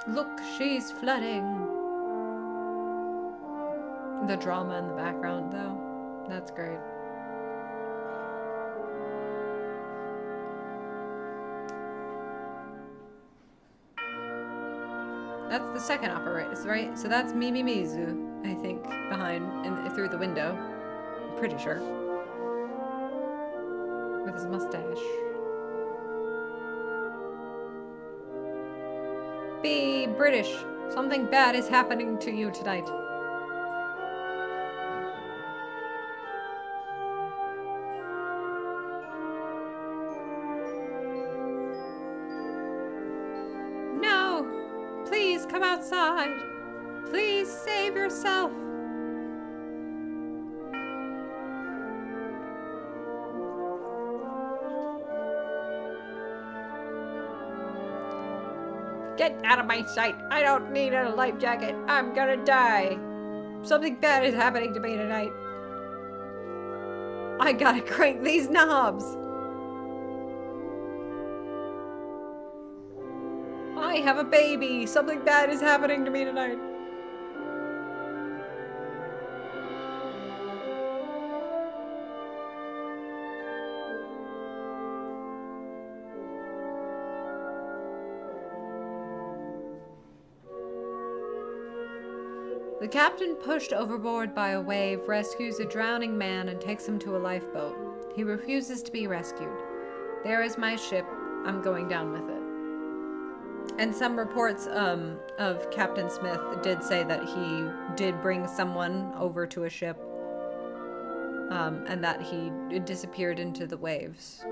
Look, she's flooding. The drama in the background, though. That's great. That's the second operator, right? So that's Mimizu, I think, behind through the window. I'm pretty sure. With his mustache. Be British. Something bad is happening to you tonight. No! Please come outside. Please save yourself. Get out of my sight. I don't need a life jacket. I'm gonna die. Something bad is happening to me tonight. I gotta crank these knobs. I have a baby. Something bad is happening to me tonight. The captain, pushed overboard by a wave, rescues a drowning man and takes him to a lifeboat. He refuses to be rescued. There is my ship. I'm going down with it. And some reports of Captain Smith did say that he did bring someone over to a ship, and that he disappeared into the waves.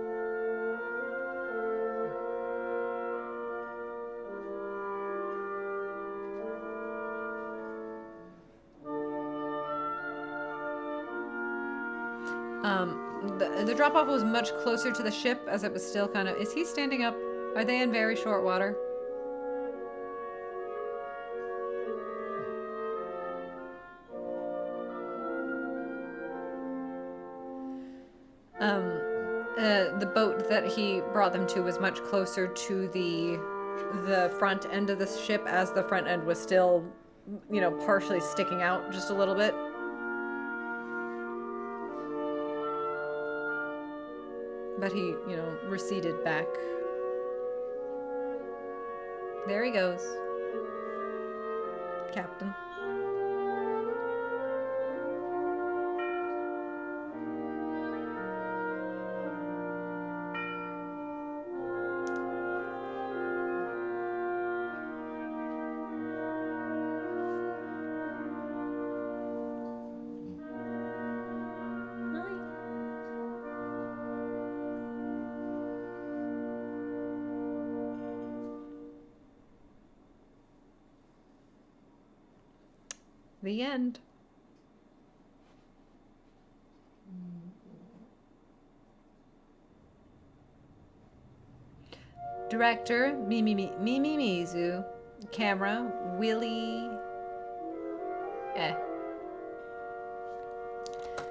The drop-off was much closer to the ship, as it was still kind of... Is he standing up? Are they in very short water? The boat that he brought them to was much closer to the front end of the ship, as the front end was still, partially sticking out just a little bit. But he, receded back. There he goes. Captain. The end. Director, Mimi Mizu. Camera, Willie...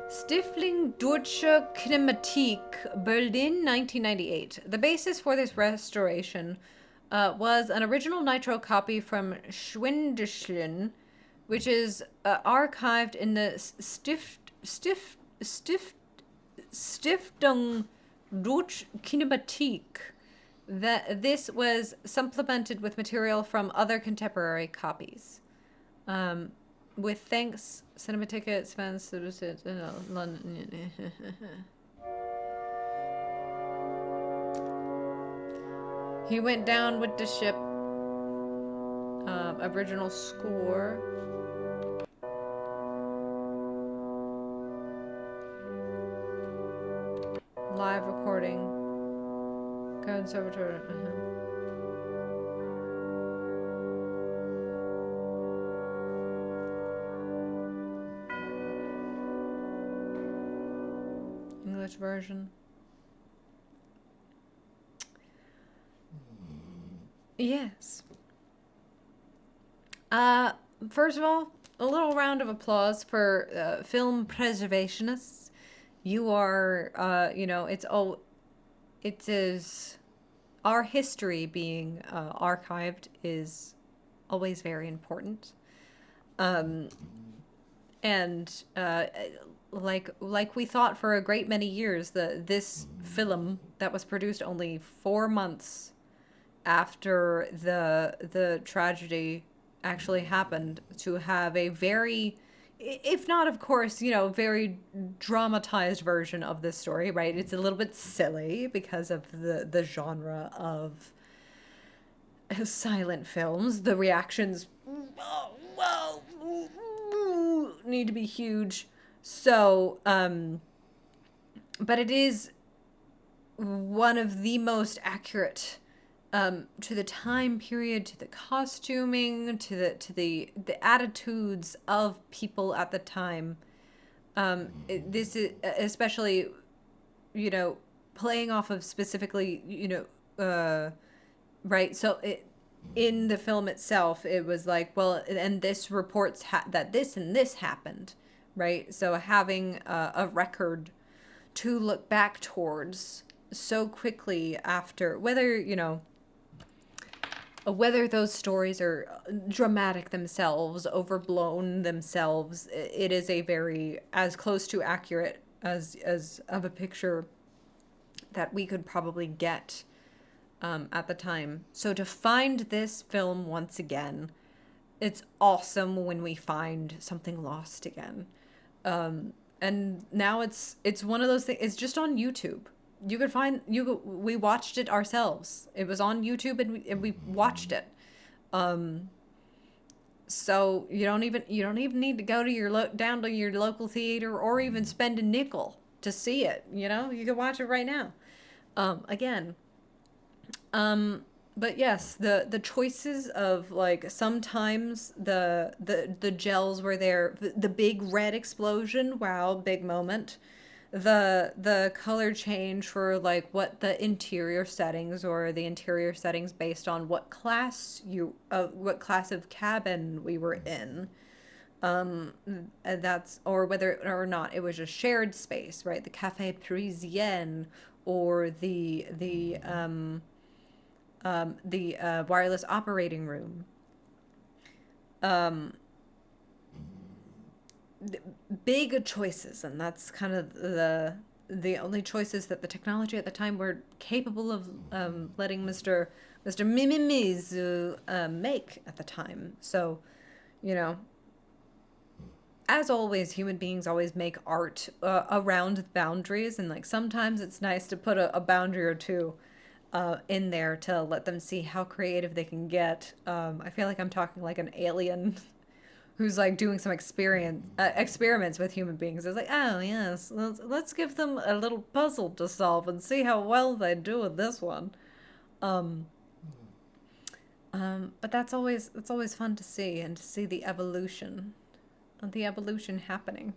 Stifling Deutsche Kinematik, Berlin, 1998. The basis for this restoration was an original Nitro copy from Schwindischen, which is archived in the Stiftung Deutsche Kinematik. This was supplemented with material from other contemporary copies. With thanks, Cinematica fans, London. He went down with the ship. Original score. Live recording. Conservatory. English version. Yes. First of all, a little round of applause for film preservationists. You are, it is, our history being archived is always very important. And like we thought for a great many years, this film that was produced only 4 months after the tragedy actually happened, to have a very, if not, of course, very dramatized version of this story, right? It's a little bit silly because of the genre of silent films. The reactions need to be huge. So, but it is one of the most accurate to the time period, to the costuming, to the attitudes of people at the time. This is especially, playing off of specifically, right. So in the film itself, it was like, well, and this reports that this and this happened, right? So having a record to look back towards so quickly after, whether those stories are dramatic themselves, overblown themselves, it is a very, as close to accurate as of a picture that we could probably get at the time. So to find this film once again, it's awesome when we find something lost again. And now it's one of those things, it's just on YouTube. You could find, we watched it ourselves. It was on YouTube and we watched it. So you don't even need to go to down to your local theater or even spend a nickel to see it. You can watch it right now. Again. But yes, the choices of, like, sometimes the gels were there, the big red explosion, wow, big moment. The color change for, like, what the interior settings, or the interior settings based on what class of cabin we were in. That's, or whether or not it was a shared space, right? The Café Parisien, or the wireless operating room. Um, Big choices, and that's kind of the only choices that the technology at the time were capable of letting Mr. Mimimizu make at the time. So, you know, as always, human beings always make art around boundaries, and like sometimes it's nice to put a boundary or two in there to let them see how creative they can get. I feel like I'm talking like an alien who's like doing some experiments with human beings. It's like, oh yes, let's give them a little puzzle to solve and see how well they do with this one. Um, but that's always fun to see, and to see the evolution happening.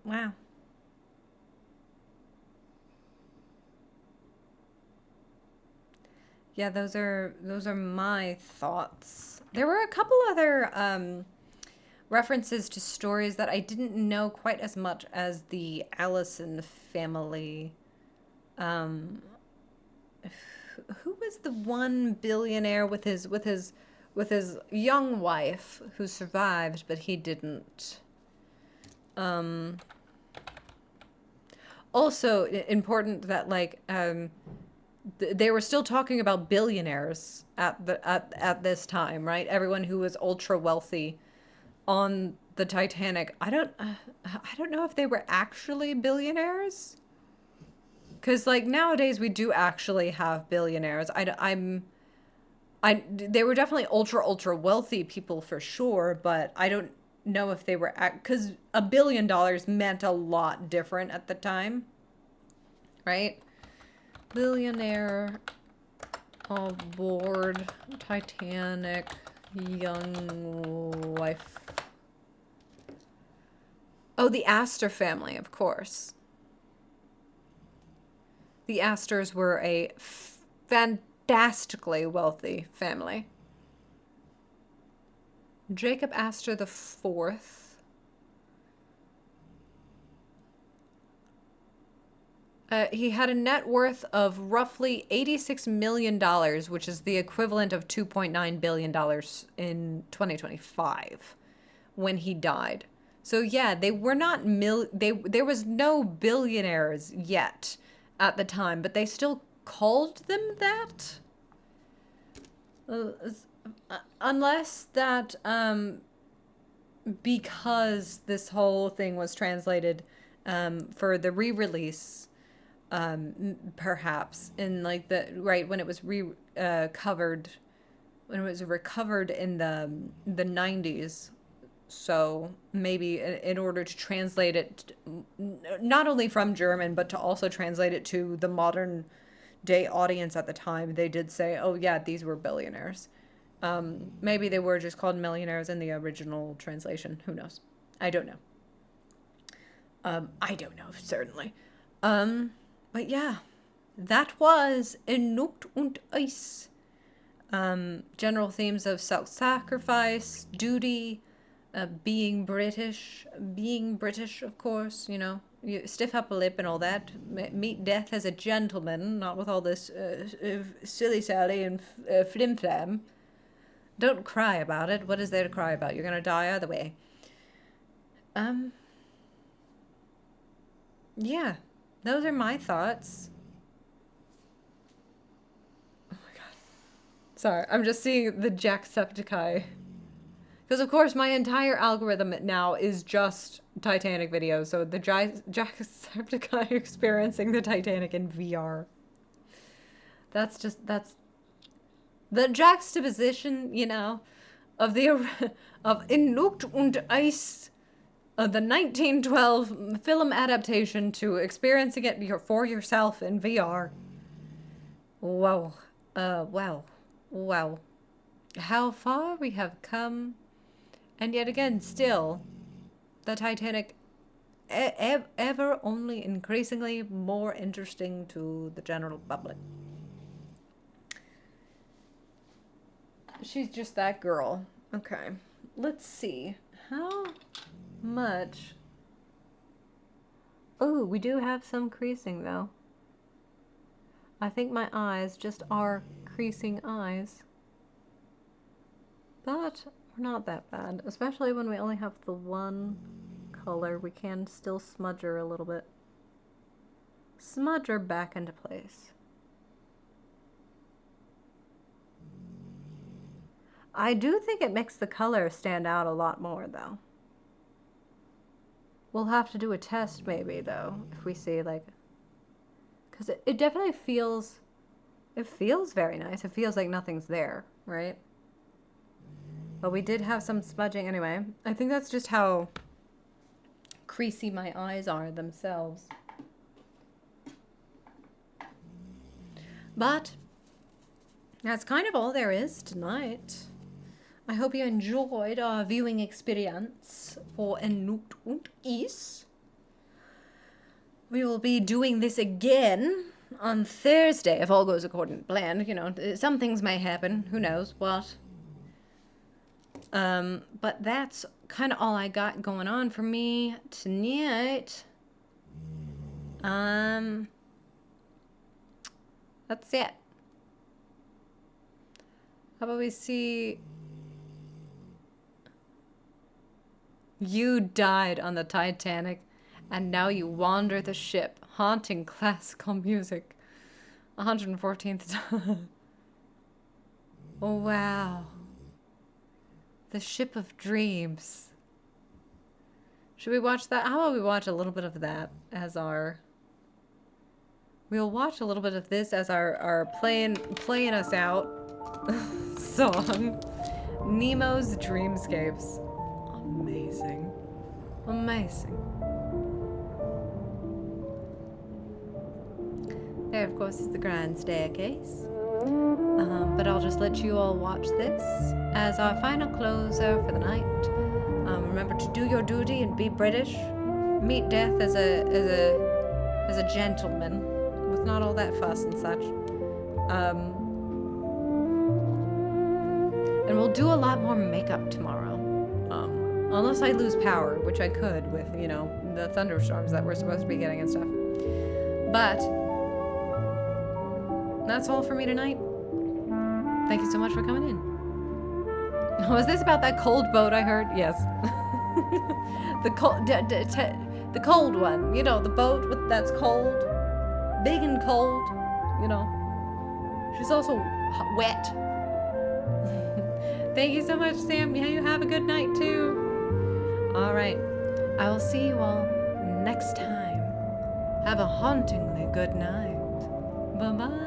Wow. Yeah, those are my thoughts. There were a couple other references to stories that I didn't know quite as much as the Allison family. Um, who was the one billionaire with his young wife who survived, but he didn't? Um, Also important that like they were still talking about billionaires at this time, right? Everyone who was ultra wealthy on the Titanic. I don't know if they were actually billionaires, because like nowadays we do actually have billionaires. They were definitely ultra wealthy people for sure, but I don't know if they were because $1 billion meant a lot different at the time, right? Billionaire aboard Titanic, young wife. Oh, the Astor family, of course. The Astors were a fantastically wealthy family. Jacob Astor the Fourth. He had a net worth of roughly $86 million, which is the equivalent of $2.9 billion in 2025 when he died. So yeah, they were not there was no billionaires yet at the time, but they still called them that. Uh, Unless that because this whole thing was translated for the re-release, perhaps in like the right when it was covered when it was recovered in the 90s. So maybe in order to translate it not only from German but to also translate it to the modern day audience at the time, they did say, oh yeah, these were billionaires. Maybe they were just called millionaires in the original translation. Who knows? I don't know. I don't know, certainly. But yeah, that was in Nacht und Eis. General themes of self-sacrifice, duty, being British, of course, you know, you stiff upper lip and all that. Meet death as a gentleman, not with all this silly sally and flim flam. Don't cry about it. What is there to cry about? You're gonna die either way. Yeah, those are my thoughts. Oh my god. Sorry, I'm just seeing the Jacksepticeye. Because, of course, my entire algorithm now is just Titanic videos. So the Jacksepticeye experiencing the Titanic in VR. That's the juxtaposition, you know, of In Nacht und Eis, the 1912 film adaptation, to experiencing it for yourself in VR. Wow. Wow. Wow. How far we have come. And yet again, still, the Titanic ever only increasingly more interesting to the general public. She's just that girl. Okay, let's see. How much? Oh, we do have some creasing though. I think my eyes just are creasing eyes. But we're not that bad, especially when we only have the one color. We can still smudge her a little bit. Smudge her back into place. I do think it makes the color stand out a lot more though. We'll have to do a test maybe though, if we see like, because it definitely feels, it feels very nice. It feels like nothing's there, right? But we did have some smudging anyway. I think that's just how creasy my eyes are themselves. But that's kind of all there is tonight. I hope you enjoyed our viewing experience for Nacht und Eis. We will be doing this again on Thursday, if all goes according to plan. You know, some things may happen. Who knows what? But that's kind of all I got going on for me tonight. That's it. How about we see... You died on the Titanic, and now you wander the ship, haunting classical music. 114th time. Oh, wow. The Ship of Dreams. Should we watch that? How about we watch a little bit of that as our... We'll watch a little bit of this as our playing us out song. Nemo's Dreamscapes. Amazing. Amazing. There, of course, is the grand staircase. But I'll just let you all watch this as our final closer for the night. Remember to do your duty and be British. Meet death as a gentleman with not all that fuss and such. And we'll do a lot more makeup tomorrow. Unless I lose power, which I could with, you know, the thunderstorms that we're supposed to be getting and stuff. But that's all for me tonight. Thank you so much for coming in. Was this about that cold boat I heard? Yes. the cold one. You know, the boat that's cold. Big and cold. You know. She's also wet. Thank you so much, Sam. You have a good night, too. All right. I will see you all next time. Have a hauntingly good night. Bye-bye.